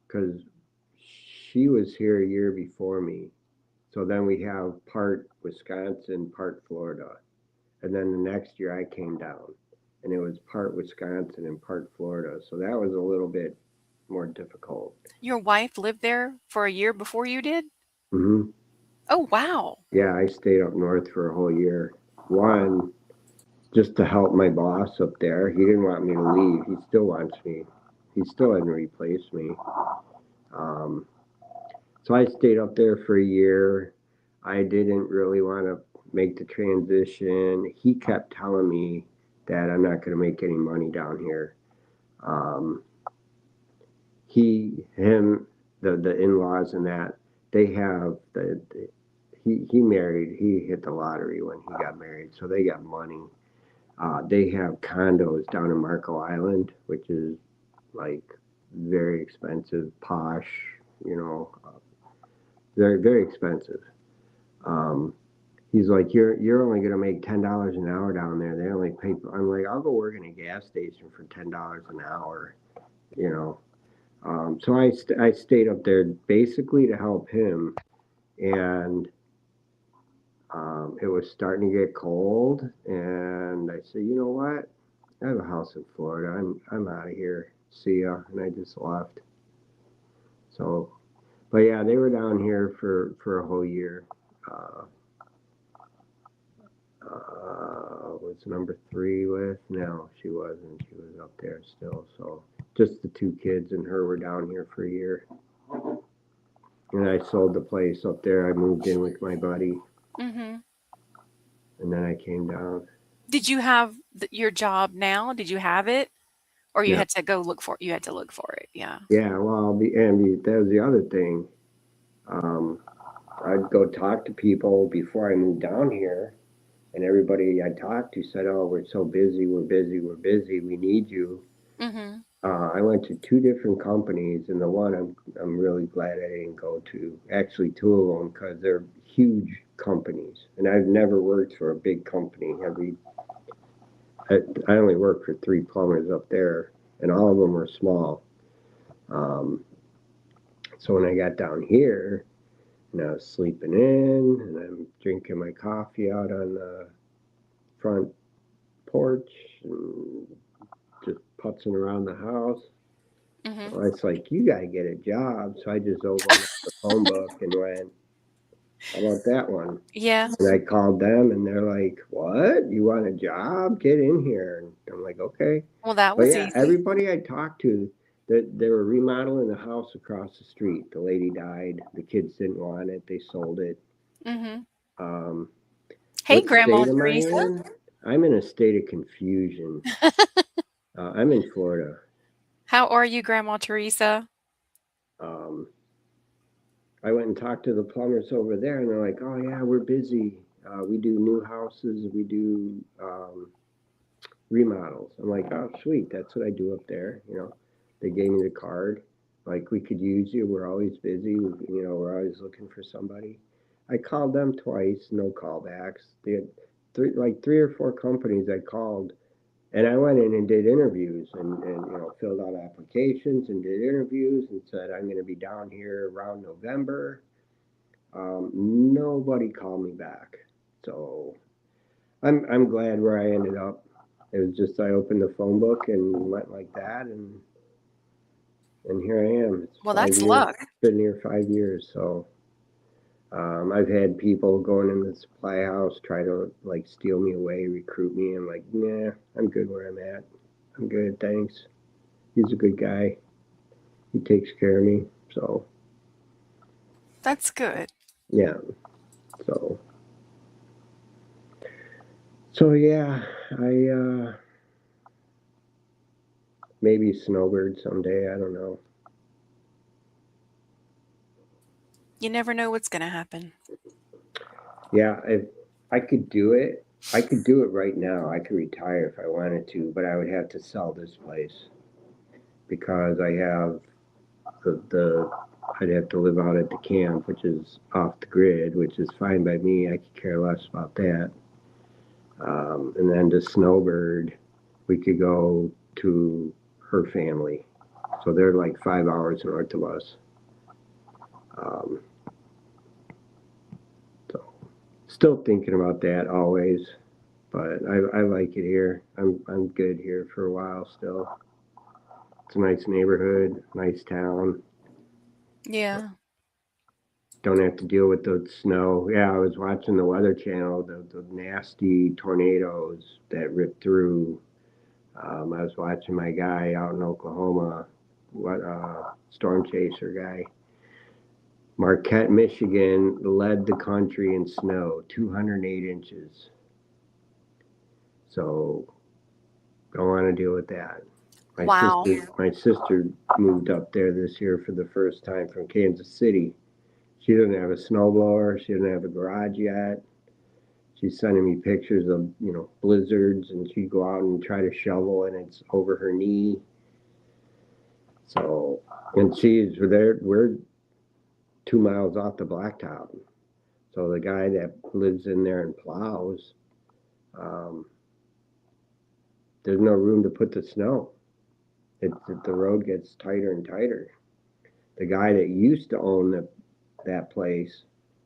because she was here a year before me. So then we have part Wisconsin, part Florida. And then the next year I came down and it was part Wisconsin and part Florida. So that was a little bit more difficult. Your wife lived there for a year before you did? Hmm. Oh, wow. Yeah, I stayed up north for a whole year. One, just to help my boss up there. He didn't want me to leave. He still wants me. He still hadn't replaced me. Um, so I stayed up there for a year. I didn't really want to make the transition. He kept telling me that I'm not going to make any money down here. Um, him, the in-laws and that, they have he married. He hit the lottery when he got married, so they got money. They have condos down in Marco Island, which is like very expensive, posh, you know, very very expensive. Um, he's like, you're only gonna make $10 an hour down there. They only pay. I'm like, I'll go work in a gas station for $10 an hour, you know. So I stayed up there basically to help him, and it was starting to get cold, and I said, you know what? I have a house in Florida. I'm out of here. See ya, and I just left. So, but yeah, they were down here for a whole year. Uh, was number three with? No, she wasn't. She was up there still. So just the two kids and her were down here for a year. And I sold the place up there. I moved in with my buddy, Mhm. and then I came down. Did you have your job now? Did you have it? Or you Yeah. had to go look for it? You had to look for it. Yeah. Yeah. Well, that was the other thing. Um, I'd go talk to people before I moved down here, and everybody I talked to said, "Oh, we're so busy. We're busy. We're busy. We need you." Mhm. I went to two different companies, and the one I'm really glad I didn't go to. Actually, two of them because they're huge companies, and I've never worked for a big company. I only worked for three plumbers up there, and all of them were small. Um, so when I got down here, and I was sleeping in, and I'm drinking my coffee out on the front porch, and just putzing around the house. Mhm. Well, it's like, you got to get a job. So I just opened up the phone book and went, how about that one? Yeah. And I called them and they're like, what? You want a job? Get in here. And I'm like, okay. Well, that But was yeah, easy. everybody I talked to, that they were remodeling the house across the street. The lady died. The kids didn't want it. They sold it. Mhm. Um, Hey, what Grandma state am I Teresa. in? I'm in a state of confusion. I'm in Florida. How are you, Grandma Teresa? Um, I went and talked to the plumbers over there, and they're like, "Oh yeah, we're busy. We do new houses. We do remodels." I'm like, "Oh sweet, that's what I do up there." They gave me the card. Like, we could use you. We're always busy. We're always looking for somebody. I called them twice, no callbacks. They had three or four companies I called, and I went in and did interviews and filled out applications and did interviews and said I'm going to be down here around November. Nobody called me back, so I'm glad where I ended up. It was just I opened the phone book and went like that, and here I am. It's Well, five that's years. luck. Been here 5 years, so I've had people going in the supply house try to like steal me away, recruit me. I'm like, nah, I'm good where I'm at. I'm good, thanks. He's a good guy. He takes care of me. So That's good. yeah. So yeah. I maybe snowbird someday. I don't know. You never know what's gonna happen. Yeah, if I could do it, I could do it right now. I could retire if I wanted to, but I would have to sell this place because I have the I'd have to live out at the camp, which is off the grid, which is fine by me. I could care less about that. And then to Snowbird, we could go to her family. So they're like 5 hours north of us. Um, so still thinking about that always, but I like it here. I'm good here for a while still. It's a nice neighborhood, nice town. Yeah. Don't have to deal with the snow. Yeah, I was watching the Weather Channel, the nasty tornadoes that ripped through. I was watching my guy out in Oklahoma, what storm chaser guy. Marquette, Michigan led the country in snow, 208 inches. So don't want to deal with that. My Wow. sister, my sister moved up there this year for the first time from Kansas City. She doesn't have a snowblower. She doesn't have a garage yet. She's sending me pictures of blizzards, and she'd go out and try to shovel, and it's over her knee. So, and we're 2 miles off the blacktop. So the guy that lives in there and plows, um, there's no room to put the snow. The road gets tighter and tighter. The guy that used to own that place,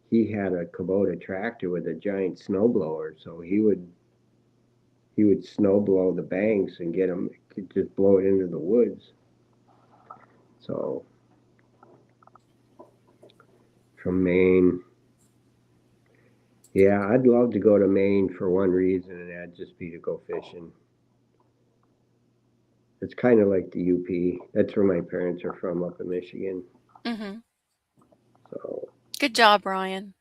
he had a Kubota tractor with a giant snowblower, so he would snow blow the banks and get them, just blow it into the woods. So from Maine, yeah, I'd love to go to Maine for one reason, and that'd just be to go fishing. It's kind of like the UP. That's where my parents are from, up in Michigan. Mhm. So Good job, Ryan.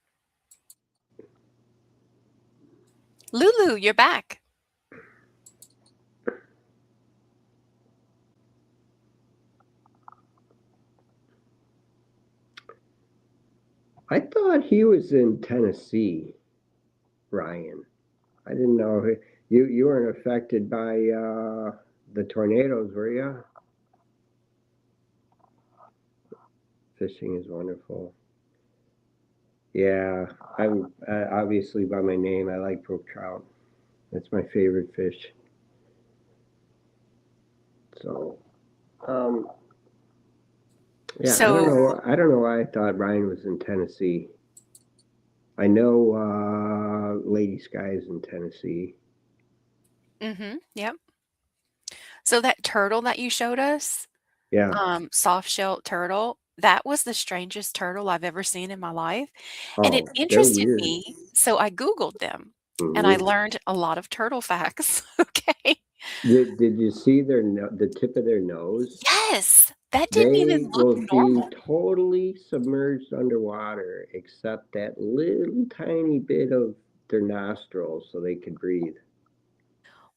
Lulu, you're back. I thought he was in Tennessee, Ryan. I didn't know you weren't affected by the tornadoes, were you? Fishing is wonderful. Yeah, I'm obviously by my name. I like brook trout. That's my favorite fish. So, um, yeah, I don't So, know. I don't know why I thought Ryan was in Tennessee. I know Lady Sky is in Tennessee. yep. So that turtle that you showed us, Yeah. soft-shelled turtle, that was the strangest turtle I've ever seen in my life, and it Oh, they're interested weird. me, so I Googled them, and I Hmm. learned a lot of turtle facts, okay? Did you see the tip of their nose? Yes! That didn't They even look will be normal. totally submerged underwater, except that little tiny bit of their nostrils so they can breathe.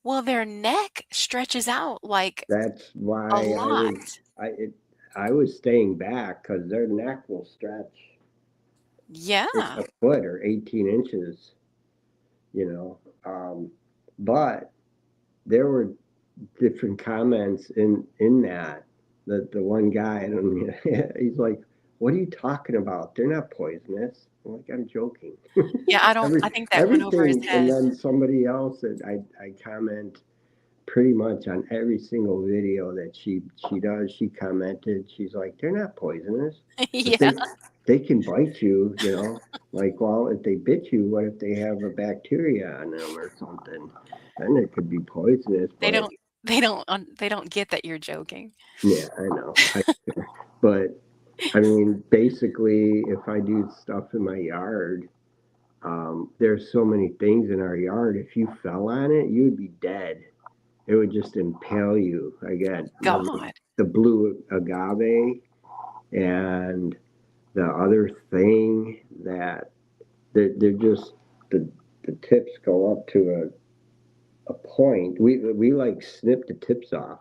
Well, their neck stretches out, like, That's a why lot. I was staying back because their neck will stretch Yeah. a foot or 18 inches, you know. But there were different comments in that. The one guy, I don't, he's like, "What are you talking about? They're not poisonous." I'm like, "I'm joking." Yeah, I think that went over his Everything, and head. then somebody else that I comment pretty much on every single video that she does. She commented, she's like, "They're not poisonous, but Yeah. they can bite you." You know, like, well, if they bit you, what if they have a bacteria on them or something? Then it could be poisonous. They But don't they don't get that you're joking. yeah, I know. But I mean, basically, if I do stuff in my yard, there's so many things in our yard. If you fell on it, you'd be dead. It would just impale you. I got God. the blue agave and the other thing that they're just the the tips go up to a point. We like snip the tips off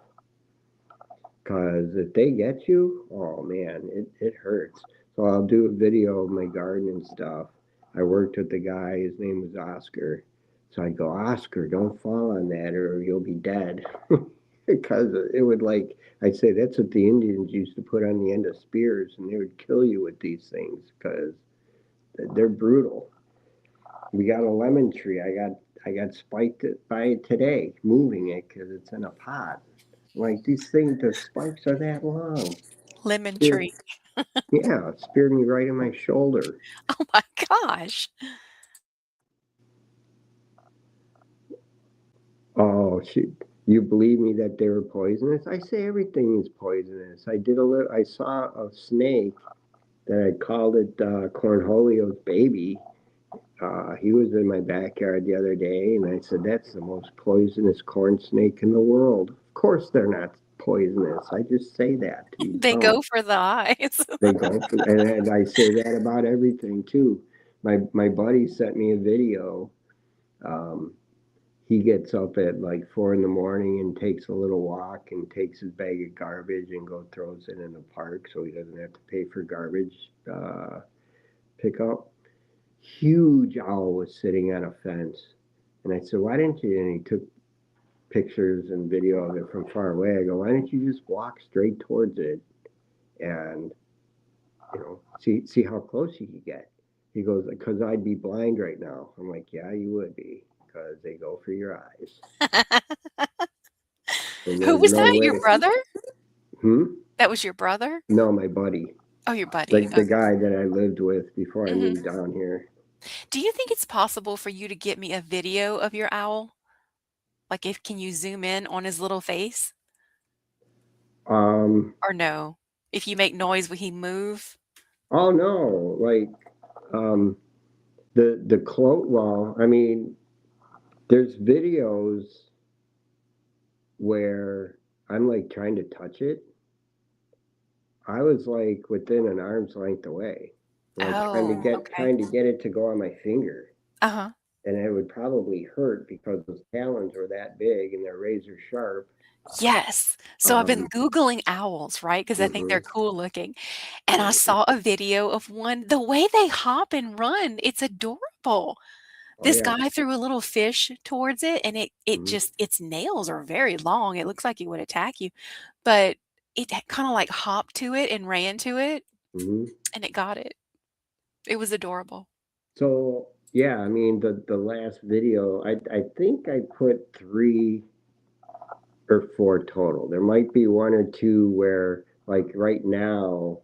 because if they get you, oh man, it hurts. So I'll do a video of my garden and stuff. I worked with the guy, his name was Oscar. So I'd go, Oscar, don't fall on that or you'll be dead. Because it would like, I'd say that's what the Indians used to put on the end of spears and they would kill you with these things because they're brutal. We got a lemon tree. I got spiked by it today, moving it because it's in a pot. Like these things, the spikes are that long. Lemon Speared, tree. yeah, it speared me right in my shoulder. Oh my gosh. Oh, shoot. You believe me that they were poisonous? I say everything is poisonous. I saw a snake that I called it Cornholio's baby. He was in my backyard the other day, and I said, "That's the most poisonous corn snake in the world." Of course, they're not poisonous. I just say that to be They dumb. go for the eyes. They go for, and I say that about everything too. My buddy sent me a video. Um, he gets up at like 4 in the morning and takes a little walk and takes his bag of garbage and go throws it in the park so he doesn't have to pay for garbage pickup. Huge owl was sitting on a fence. And I said, "Why didn't you?" And he took pictures and video of it from far away. I go, "Why didn't you just walk straight towards it and see how close you could get?" He goes, "Because I'd be blind right now." I'm like, "Yeah, you would be, because they go for your eyes, and Who there's was no that? Your way." brother? Hmm. That was your brother? No, my buddy, Oh, your the buddy. the guy that I lived with before I Mhm. moved down here. Do you think it's possible for you to get me a video of your owl? Like, if can you zoom in on his little face? Um. Or no? If you make noise, will he move? Oh no, like um the clone. Well, I mean, there's videos where I'm like trying to touch it. I was like within an arm's length away, like Oh, okay. trying to get it to go on my finger. Uh-huh. and it would probably hurt because those talons were that big and they're razor sharp. Yes. So I've been Um, Googling owls, right? Because I think they're mhm, cool looking. And I mhm. saw a video of one, the way they hop and run, it's adorable. Oh This yeah. guy threw a little fish towards it and it Hmm. just its nails are very long. It looks like it would attack you, but it kind of like hopped to it and ran to it Hmm. and it got it. It was adorable. So yeah, I mean the last video, I think I put 3 or 4 total. There might be 1 or 2 where like right now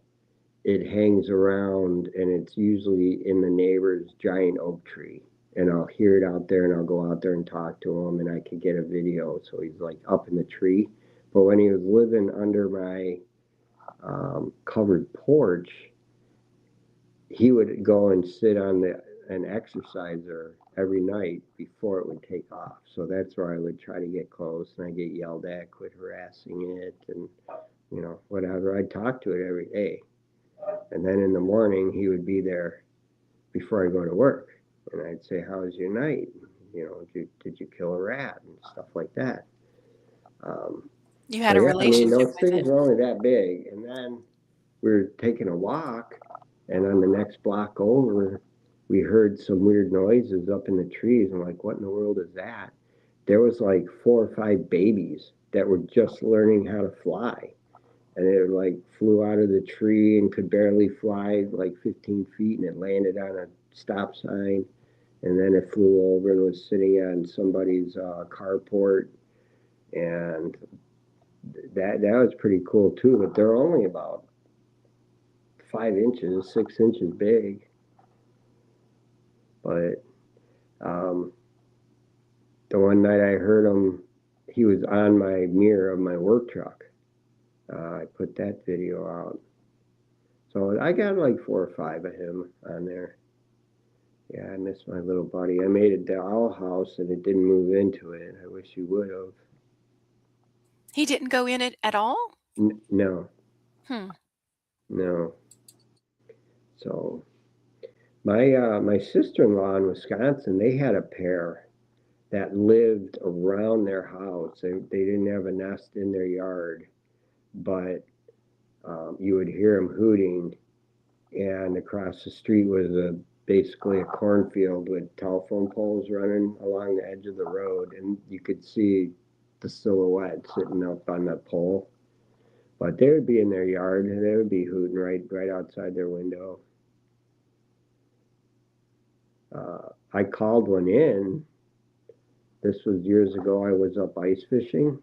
it hangs around and it's usually in the neighbor's giant oak tree. And I'll hear it out there and I'll go out there and talk to him and I could get a video. So he's like up in the tree. But when he was living under my covered porch, he would go and sit on the an exerciser every night before it would take off. So that's where I would try to get close and I get yelled at, quit harassing it and whatever. I'd talk to it every day. And then in the morning he would be there before I go to work. And I'd say, "How was your night? Did you kill a rat?" and stuff like that. Um, You but had a yeah, I mean, relationship those with things it. were only that big. And then we were taking a walk, and on the next block over, we heard some weird noises up in the trees. I'm like, "What in the world is that?" There was like 4 or 5 babies that were just learning how to fly, and it like flew out of the tree and could barely fly like 15 feet, and it landed on a stop sign, and then it flew over and was sitting on somebody's carport, and that was pretty cool too. But they're only about 5 inches, 6 inches big. But um, the one night I heard him, he was on my mirror of my work truck. I put that video out, so I got like 4 or 5 of him on there. Yeah, I miss my little buddy. I made a doll house and it didn't move into it. I wish he would have. He didn't go in it at all? No, Hmm. no. So my sister-in-law in Wisconsin, they had a pair that lived around their house. They didn't have a nest in their yard, but you would hear them hooting, and across the street was basically a cornfield with telephone poles running along the edge of the road, and you could see the silhouette sitting up on the pole. But they would be in their yard and they would be hooting right outside their window. I called one in. This was years ago. I was up ice fishing,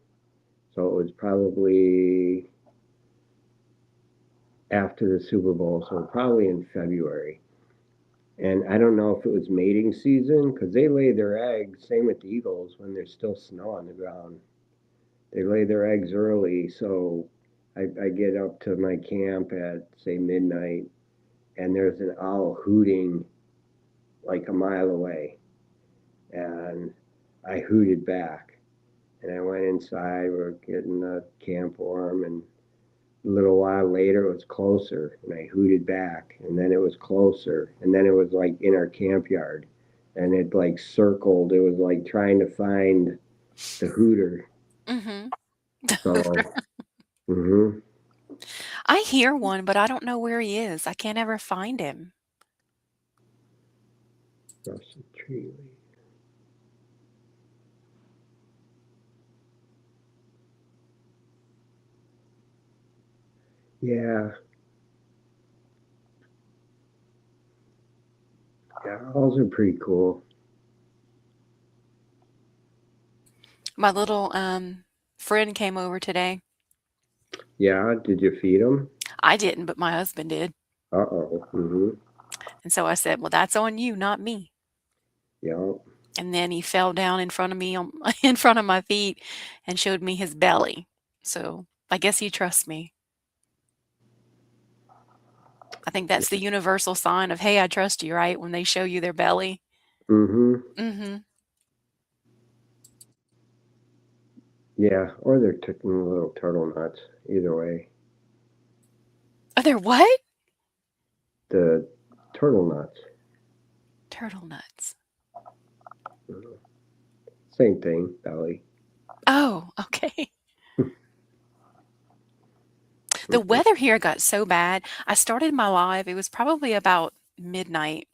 so it was probably after the Super Bowl, so probably in February. And I don't know if it was mating season because they lay their eggs. Same with the eagles when there's still snow on the ground. They lay their eggs early, so I get up to my camp at say midnight, and there's an owl hooting like a mile away, and I hooted back, and I went inside. We're getting the camp warm, and a little while later it was closer, and I hooted back, and then it was closer, and then it was like in our camp yard, and it like circled. It was like trying to find the hooter. Mhm. So, mm-hmm. I hear one, but I don't know where he is. I can't ever find him. Russian tree leaf. Yeah, yeah, owls are pretty cool. My little, friend came over today. Yeah, did you feed them? I didn't, but my husband did. Uh-oh. Mm-hmm. And so I said, "Well, that's on you, not me." Yeah. And then he fell down in front of me on in front of my feet and showed me his belly. So, I guess he trusts me. I think that's the universal sign of, "Hey, I trust you," right? When they show you their belly. Mm-hmm. Mhm. Yeah, or they're taking little turtle nuts. Either way, Are there what? the turtle nuts. Turtle nuts. Mhm. Same thing, belly. Oh, okay. The weather here got so bad. I started my live, it was probably about midnight,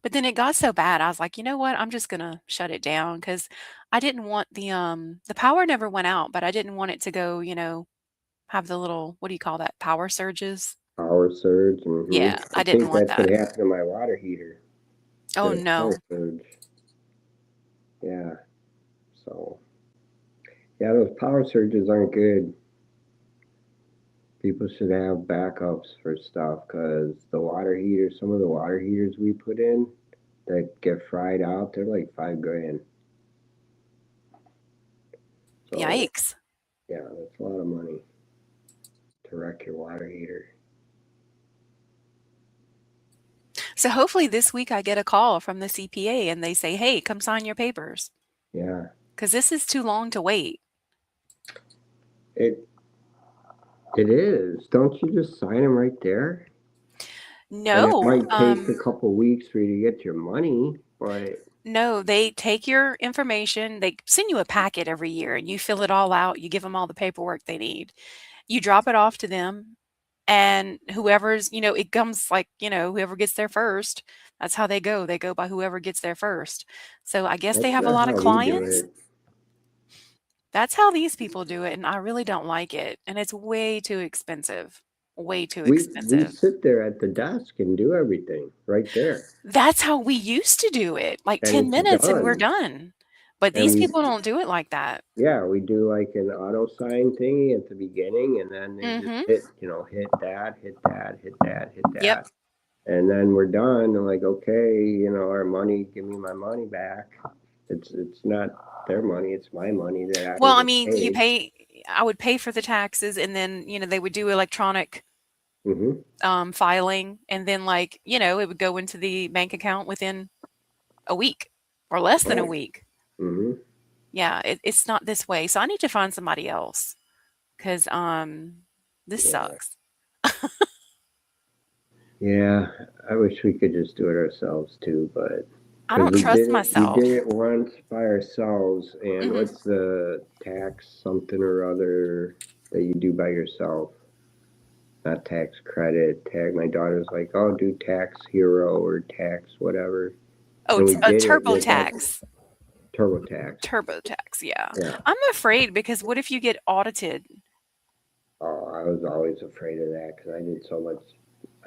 but then it got so bad, I was like, "You know what? I'm just gonna shut it down because I didn't want the power never went out, but I didn't want it to go, have the little, what do you call that? Power surges? Power surge. Yeah, I I didn't think want that's what that. happened to my water heater. Oh, The power no. surge. Yeah. So yeah, those power surges aren't good. People should have backups for stuff because the water heaters, some of the water heaters we put in that get fried out, they're like 5 grand. So Yikes. yeah, that's a lot of money to wreck your water heater. So hopefully this week I get a call from the CPA and they say, "Hey, come sign your papers," Yeah, because this is too long to wait. it it is. Don't you just sign them right there? And it No, might take a couple weeks for you to get your money, but no, they take your information, they send you a packet every year and you fill it all out, you give them all the paperwork they need. You drop it off to them and whoever's, it comes like, whoever gets there first. That's how they go. They go by whoever gets there first. So I guess they that's have a not lot of how we do clients. it. That's how these people do it, and I really don't like it, and it's way too expensive. Way too We expensive. sit there at the desk and do everything right there, That's how we used to do it, like and 10 it's minutes and we're done. done. But And these we people don't do it like that. yeah, we do like an auto sign thingy at the beginning, and then they just Mhm. hit, hit that, hit that, hit that, hit Yep. that, and then we're done. And like, okay, our money, give me my money back. It's not their money; it's my money that I Well, I didn't mean, pay. I would pay for the taxes and then, they would do electronic, Hmm. filing, and then, like, it would go into the bank account within a week or less than a Right. week. Hmm. Yeah, it's not this way, so I need to find somebody else 'cause, this Yeah. sucks. Yeah. I wish we could just do it ourselves too, but I because don't trust we did myself. it once by ourselves, and Mhm. what's the tax something or other that you do by yourself? Not tax credit. Tag. My daughter's like, "Oh, do tax hero or tax whatever," Oh, and we a did it with that TurboTax. TurboTax. TurboTax, yeah. Yeah. I'm afraid because what if you get audited? Oh, I was always afraid of that because I did so much.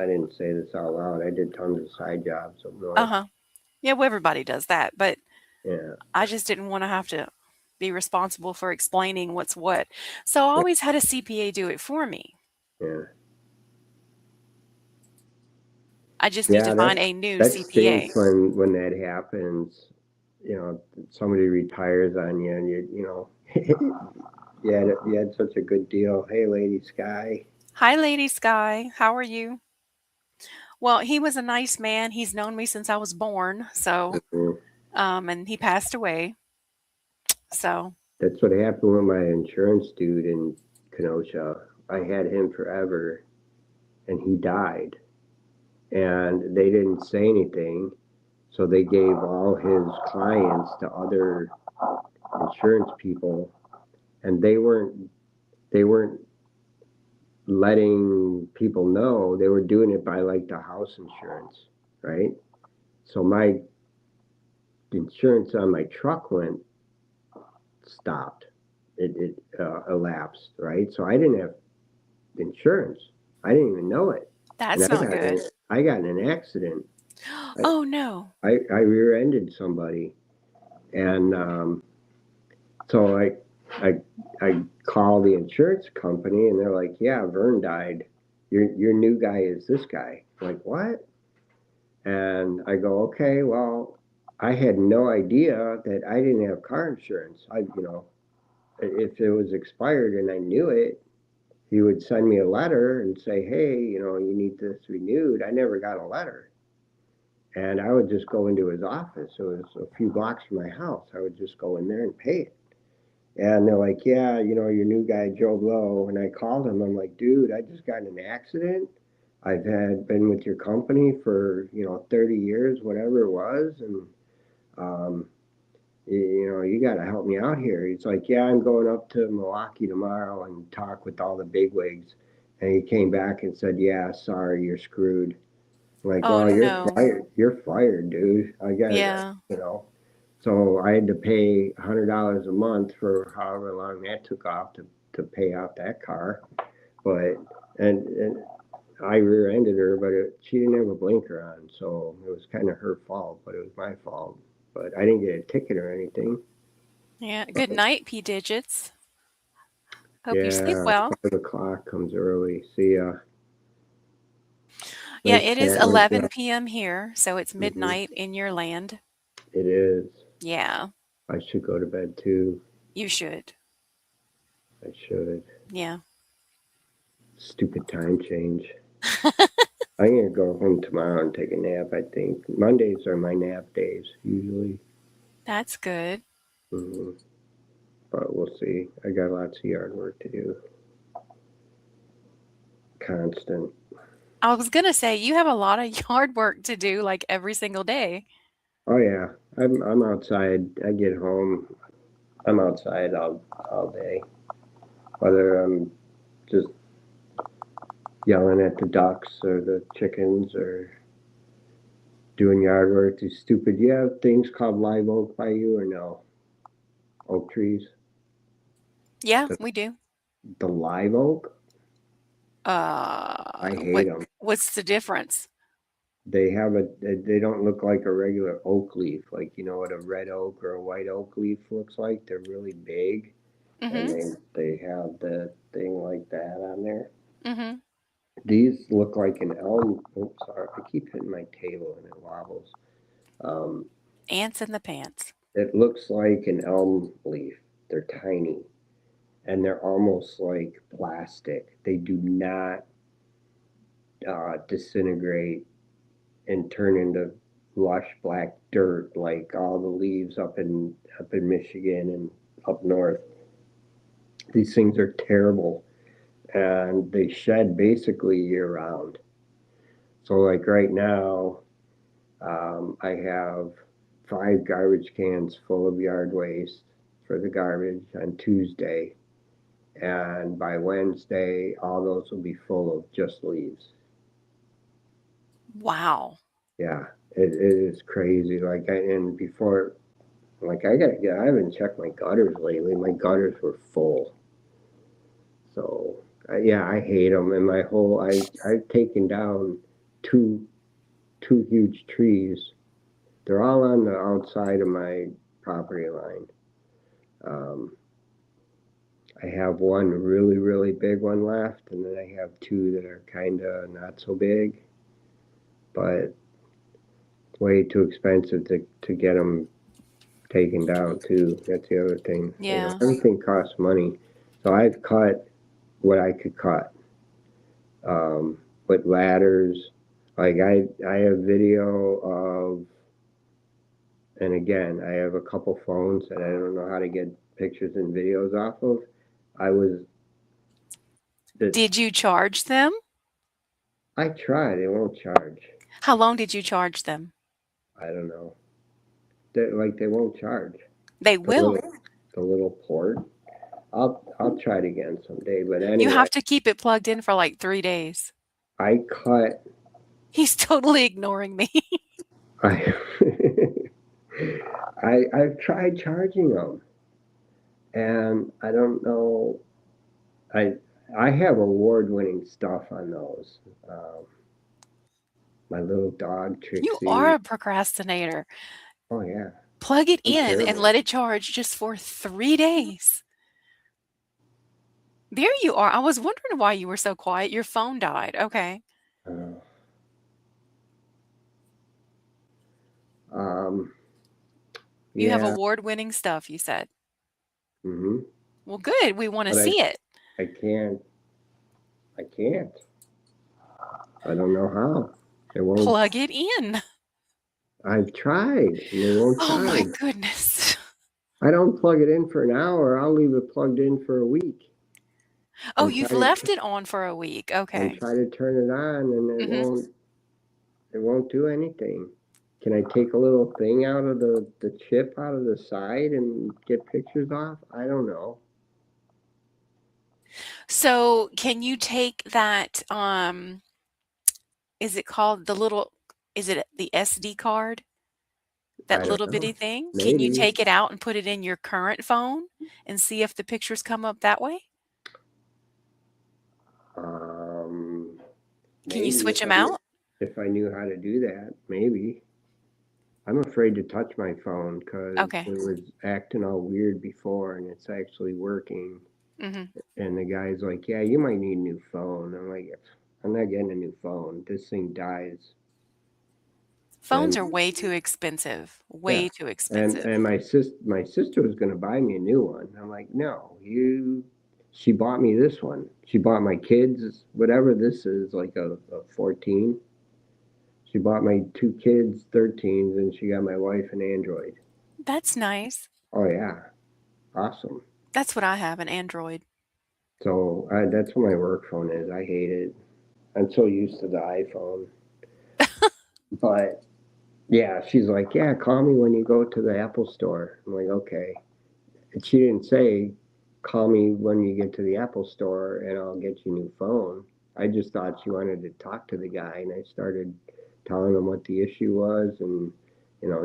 I didn't say this out loud. I did tons of side jobs up north. Uh-huh. Yeah, well, everybody does that, but Yeah. I just didn't wanna have to be responsible for explaining what's what. So I Yeah. always had a CPA do it for me. Yeah. I just need to Yeah. find a new That CPA. stinks when that happens. Somebody retires on you, and you had such a good deal. Hey, Lady Sky. "Hi, Lady Sky. How are you?" Well, he was a nice man. He's known me since I was born, so, Mm. and he passed away. So, That's what happened with my insurance dude in Kenosha. I had him forever, and he died. And they didn't say anything, so they gave all his clients to other insurance people, and they weren't letting people know. They were doing it by like the house insurance, right? So my insurance on my truck went stopped. It elapsed, right? So I didn't have insurance. I didn't even know it, and that's not good. I got in an accident. I Oh, no. I rear-ended somebody, and so I I call the insurance company, and they're like, "Yeah, Vern died. Your new guy is this guy." I'm like, what? And I go, "Okay, well, I had no idea that I didn't have car insurance. If it was expired and I knew it, he would send me a letter and say, hey, you need this renewed." I never got a letter. And I would just go into his office. It was a few blocks from my house. I would just go in there and pay it. And they're like, yeah, your new guy, Joe Blow. And I called him. I'm like, dude, I just got in an accident. I've been with your company for, 30 years, whatever it was. And um, you got to help me out here. He's like, yeah, I'm going up to Milwaukee tomorrow and talk with all the bigwigs. And he came back and said, yeah, sorry, you're screwed. I'm like, Oh, well, you're no. fired. You're fired, dude. I got it, Yeah. you know. So I had to pay $100 a month for however long that took off to pay off that car. But and I rear-ended her, but she didn't have a blinker on, so it was kind of her fault. But it was my fault. But I didn't get a ticket or anything. Yeah. Good night, P Digits. Hope you sleep Yeah, well. 5 o'clock comes early. See ya. Yeah, Nice it is chatting with you. 11 p.m. here, so it's Hmm. midnight in your land. It is. Yeah, I should go to bed too. you should. I should. Yeah. Stupid time change. I'm gonna go home tomorrow and take a nap. I think Mondays are my nap days usually. That's good. Hmm. But we'll see. I got lots of yard work to do. Constant. I was gonna say you have a lot of yard work to do like every single day. Oh yeah. I'm outside. I get home. I'm outside all day. Whether I'm just yelling at the ducks or the chickens or doing yard work. These stupid. You have things called live oak by you or no? Oak trees. Yeah, The, we do. the live oak. I hate What them. what's the difference? They have they don't look like a regular oak leaf, like you know what a red oak or a white oak leaf looks like. They're really big, and Mhm. they have the thing like that on there. Mhm. These look like an elm. Oops, sorry, I keep hitting my table and it wobbles. Um, Ants in the pants. it looks like an elm leaf. They're tiny and they're almost like plastic. They do not disintegrate and turn into lush black dirt like all the leaves up in Michigan and up north. These things are terrible and they shed basically year round. So like right now, I have 5 garbage cans full of yard waste for the garbage on Tuesday, and by Wednesday, all those will be full of just leaves. Wow. Yeah, it is crazy. And before, like I haven't checked my gutters lately. My gutters were full. So yeah, I hate them. And I've taken down two two huge trees. They're all on the outside of my property line. Um, I have one really big one left, and then I have two that are kind of not so big, but way too expensive to get them taken down too. That's the other thing. Yeah. Everything costs money. So I've cut what I could cut um, with ladders. Like I have video of, and again, I have a couple phones that I don't know how to get pictures and videos off of. I was the Did you charge them? I tried. It won't charge. How long did you charge them? I don't know. They won't charge. They The will. little port. I'll try it again someday. But You anyway, have to keep it plugged in for like 3 days. I cut. He's totally ignoring me. I I've tried charging them, and I don't know. I I have award-winning stuff on those. Um, my little dog You are Trixie. a procrastinator. Oh yeah, Plug it I'm in and terrible. let it charge just for 3 days. There you are. I was wondering why you were so quiet. Your phone died. Okay. Uh, um, You have yeah. award-winning stuff, you said. Hmm. Well, good. We want to But see it. I can't. I can't. I don't know how. It won't. Plug it in. I've tried, and they won't Oh my charge. goodness. I don't plug it in for an hour. I'll leave it plugged in for a week Oh, and try you've to left it on for a week. and Okay. try to turn it on, and it Mhm. won't. It won't do anything. can I take a little thing out of the chip out of the side and get pictures off? I don't know. So, can you take that, is it called the little is it the SD card? That I don't little bitty know. thing? Can you Maybe. take it out and put it in your current phone and see if the pictures come up that way? Um, Can you maybe switch them out? if I knew how to do that, maybe. I'm afraid to touch my phone because Okay. it was acting all weird before, and it's actually working. Mhm. And the guy's like, "Yeah, you might need a new phone." I'm like, "I'm not getting a new phone. This thing dies." Phones And are way too expensive, yeah, way too and expensive. and my sister was gonna buy me a new one. I'm like, "No, you." She bought me this one. She bought my kids whatever this is, like a 14. She bought my two kids 13s, and she got my wife an Android. That's nice. Oh yeah, awesome. That's what I have, an Android. So that's what my work phone is. I hate it. I'm so used to the iPhone. But yeah, she's like, yeah, call me when you go to the Apple store. I'm like, okay. And she didn't say, call me when you get to the Apple store and I'll get you a new phone. I just thought she wanted to talk to the guy, and I started telling him what the issue was, and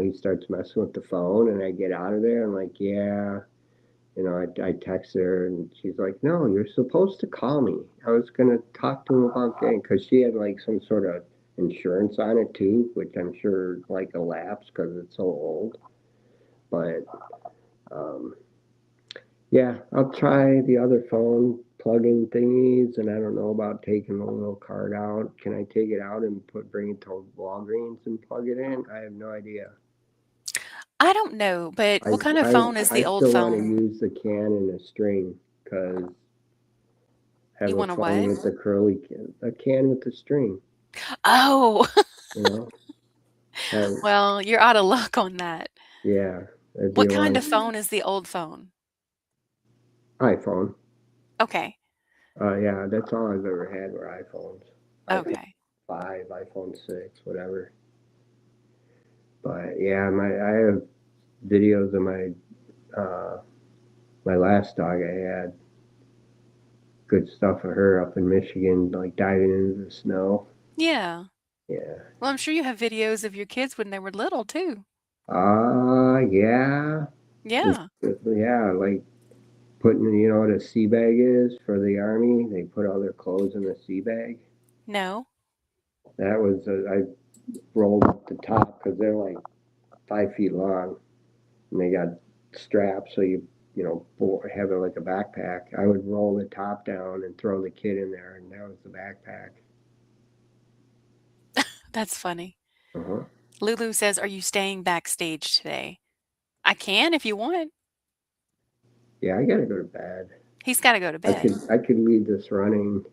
he starts messing with the phone, and I get out of there. I'm like, yeah. I text her, and she's like, no, you're supposed to call me. I was going to talk to him about getting, because she had like some sort of insurance on it too, which I'm sure like elapsed because it's so old. But um, yeah, I'll try the other phone plug-in thingies, and I don't know about taking the little card out. Can I take it out and bring it to Walgreens and plug it in? I have no idea. I don't know, but I what kind of I, phone is I the old still want to phone? use the can and the string because have You a wanna phone what? with the curly can, a can with the string. Oh, You know, have, well, you're out of luck on that. yeah, that'd be What a kind long of phone is the old phone? iPhone. Okay, Yeah, that's all I've ever had were iPhones. iPhone okay. 5, iPhone 6, whatever. But yeah, I have videos of uh, my last dog I had. Good stuff of her up in Michigan, like diving into the snow. Yeah. Yeah. Well, I'm sure you have videos of your kids when they were little too. Yeah. Yeah. Yeah, like putting, what a sea bag is for the army. They put all their clothes in a sea bag. No? That was, I rolled up the top because they're like 5 feet long, and they got straps so have it like a backpack. I would roll the top down and throw the kid in there, and that was the backpack. That's funny. Uh-huh. Lulu says, "Are you staying backstage today?" I can if you want. Yeah, I gotta go to bed. He's gotta go to I bed. could I could leave this running.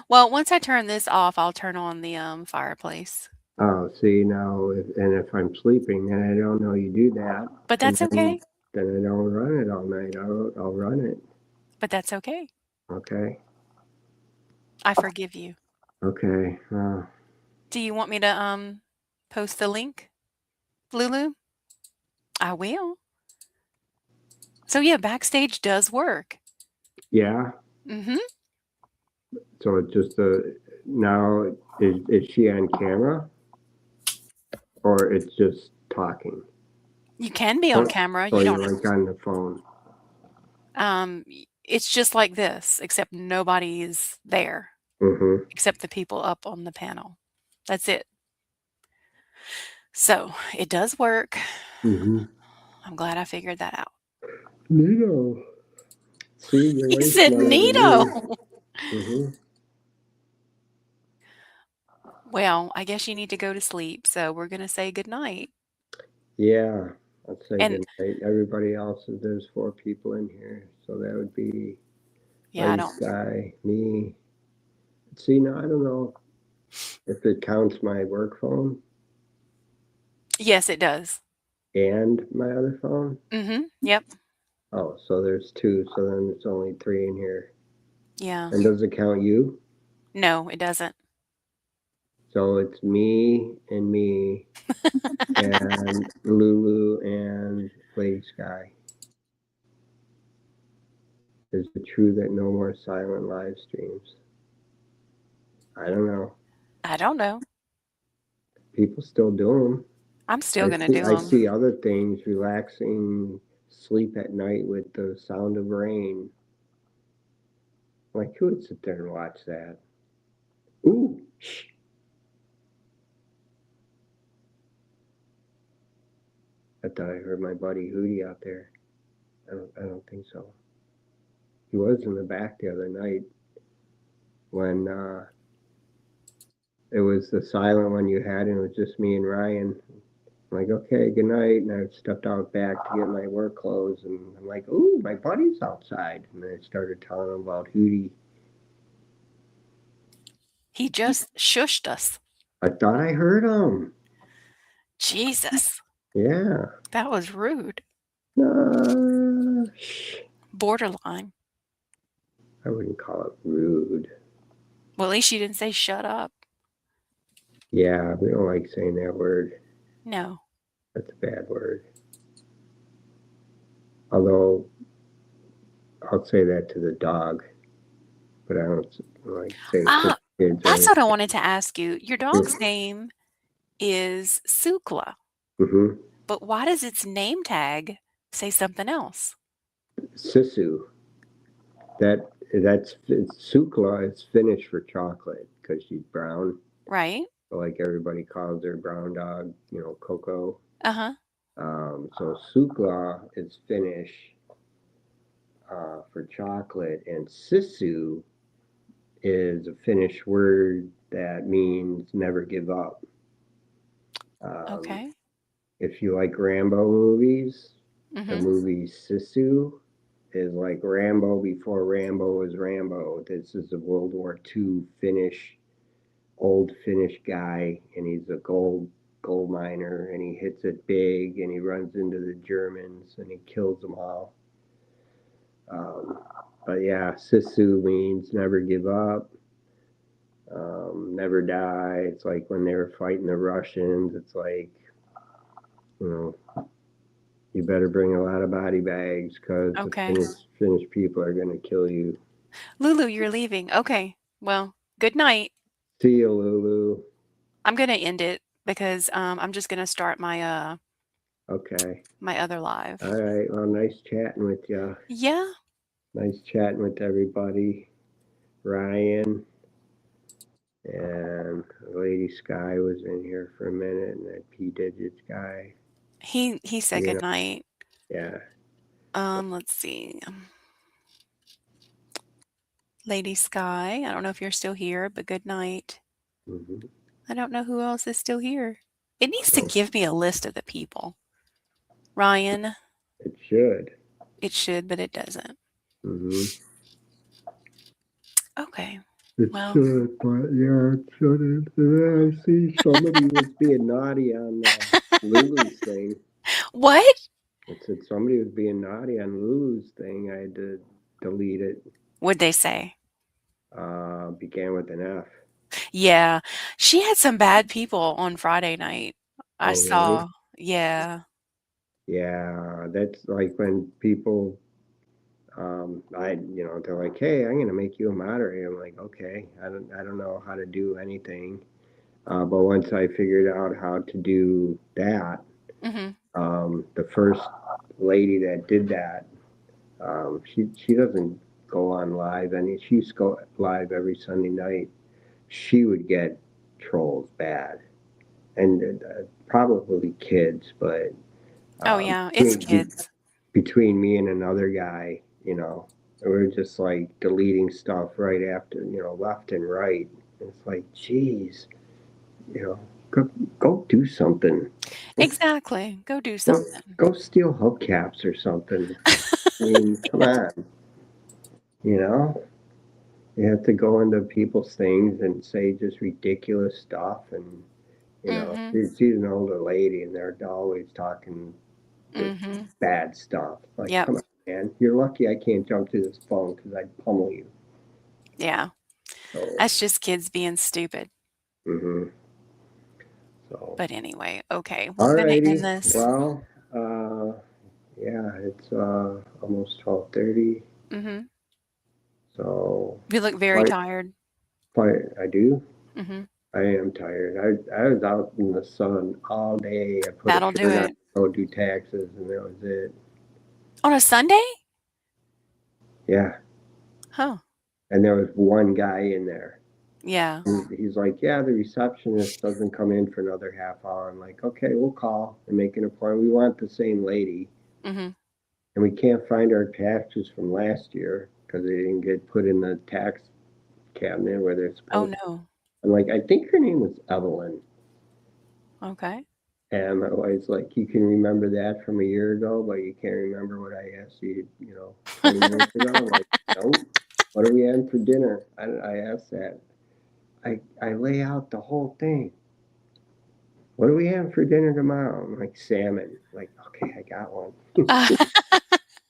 Well, once I turn this off, I'll turn on the, fireplace. Oh, see now, if I'm sleeping, then I don't know you do that, But and that's okay. then I don't run it all night. I'll run it. But that's okay. Okay. I forgive you. Okay. Do you want me to, post the link, Lulu? I will. So, yeah, Backstage does work. Yeah. Mhm. So it's just now is she on camera or it's just talking? You can be on Oh, camera, so you don't you're like on the phone. it's just like this, except nobody's there, Mm-hmm. except the people up on the panel. That's it. So, it does work. Mm-hmm. I'm glad I figured that out. Neato. See, you're He way said, smarter than "Neato." me. Mm-hmm. Well, I guess you need to go to sleep, so we're gonna say good night. Yeah. Let's say And good night. Everybody else, there's 4 people in here. So that would be yeah, I Ice don't Guy, me. See, now I don't know if it counts my work phone yes, it does. and my other phone. Mhm. Yep. Oh, so there's two. So then it's only three in here. Yeah. And does it count you? No, it doesn't. So it's me and Lulu and Lady Sky. Is it true that no more silent live streams? I don't know. I don't know. People still do them. I'm still gonna do I them. see other things, relaxing sleep at night with the sound of rain. Like, who would sit there and watch that? Ooh, shh. I thought I heard my buddy Hootie out there. I don't think so. He was in the back the other night when it was the silent one you had, and it was just me and Ryan. I'm like, okay, good night. And I stepped out back to get my work clothes, and I'm like, ooh, my buddy's outside. And then I started telling him about Hootie. He just shushed us. I thought I heard him. Jesus, Yeah. that was rude. Shh. Borderline. I wouldn't call it rude. Well, at least you didn't say shut up. Yeah, we don't like saying that word. No. That's a bad word. Although I'll say that to the dog, but I don't like say it to Ah, kids. that's what I wanted to ask you. Your dog's name is Sukla, Mm-hmm. but why does its name tag say something else? Sisu. That's Sukla is Finnish for chocolate because she's brown. Right? So like everybody calls their brown dog, Coco. Uh-huh. So Sukla is Finnish for chocolate, and Sisu is a Finnish word that means never give up. Um, Okay. if you like Rambo movies, the Mhm. movie Sisu is like Rambo before Rambo was Rambo. This is a World War II old Finnish guy, and he's a gold miner, and he hits it big, and he runs into the Germans, and he kills them all. Um, but yeah, Sisu means never give up, never die. It's like when they were fighting the Russians. It's like, you know, you better bring a lot of body bags because the Okay. Finnish people are going to kill you. Lulu, you're leaving. Okay. Well, good night. See you, Lulu. I'm gonna end it because I'm just gonna start Okay. my other live. All right. Well, nice chatting with you. Yeah. Nice chatting with everybody. Ryan and Lady Sky was in here for a minute, and that P Digits guy. He said You good know, night. yeah. Let's see. Lady Sky. I don't know if you're still here, but good night. Mm-hmm. I don't know who else is still here. It needs to So give me a list of the people. Ryan, it should. it should, but it doesn't. Mm-hmm. Okay. It Well, should, but yeah, it shouldn't. And I see somebody was being naughty on Lulu's thing. what? It said somebody was being naughty on Lulu's thing. I had to delete it. Would they say? Began with an F. Yeah. She had some bad people on Friday night. I Oh, really? saw. Yeah. Yeah, that's like when people, they're like, "Hey, I'm gonna make you a moderator." I'm like, "Okay, I don't know how to do anything." But once I figured out how to do that, Mhm. the first lady that did that, she doesn't go on live, and she used to go live every Sunday night. She would get trolls bad, and probably kids, but Oh, yeah. It's between kids. between me and another guy, we were just like deleting stuff right after, left and right. It's like, geez, you know, go, go do something. Exactly. Go do Go, something. go steal hubcaps or something. I mean, come on, you know? You have to go into people's things and say just ridiculous stuff. And, Mhm. she's an older lady and they're always talking just Mhm. bad stuff. Like, Yep. come on, man. You're lucky I can't jump to this phone because I'd pummel you. Yeah. So, That's just kids being stupid. mm-hmm. But anyway, okay, well, I'm gonna end Alrighty. this. Well, yeah, it's almost 12:30. Mhm. So You look very quite, tired. I do. Mhm. I am tired. I was out in the sun all day. I put a That'll do shirt on, it. go do taxes, and that was it. On a Sunday? Yeah. Huh. And there was one guy in there. Yeah. He's like, yeah, the receptionist doesn't come in for another half hour. I'm like, okay, we'll call and make an appointment. We want the same lady, Mhm. and we can't find our taxes from last year because they didn't get put in the tax cabinet where they're Oh, supposed to. no. I'm like, I think her name was Evelyn. Okay. And my wife's like, you can remember that from a year ago, but you can't remember what I asked you, 20 minutes ago. I'm like, nope. What are we having for dinner? I asked that. I lay out the whole thing. What are we having for dinner tomorrow? I'm like, salmon. I'm like, okay, I got one.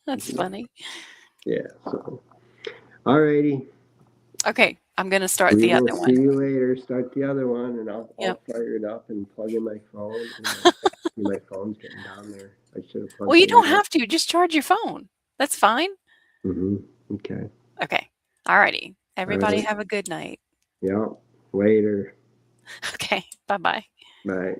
That's funny. Yeah, so. Alrighty. Okay, I'm gonna start We the will other see one. you later. Start the other one, and I'll Yep. fire it up and plug in my phone. My phone's getting down there. I should have Well, plugged you it in. don't have to, just charge your phone. That's fine. Mm-hmm. Okay. Okay. Alrighty. All Everybody right. have a good night. Yeah. Later. Okay. Bye-bye. Bye.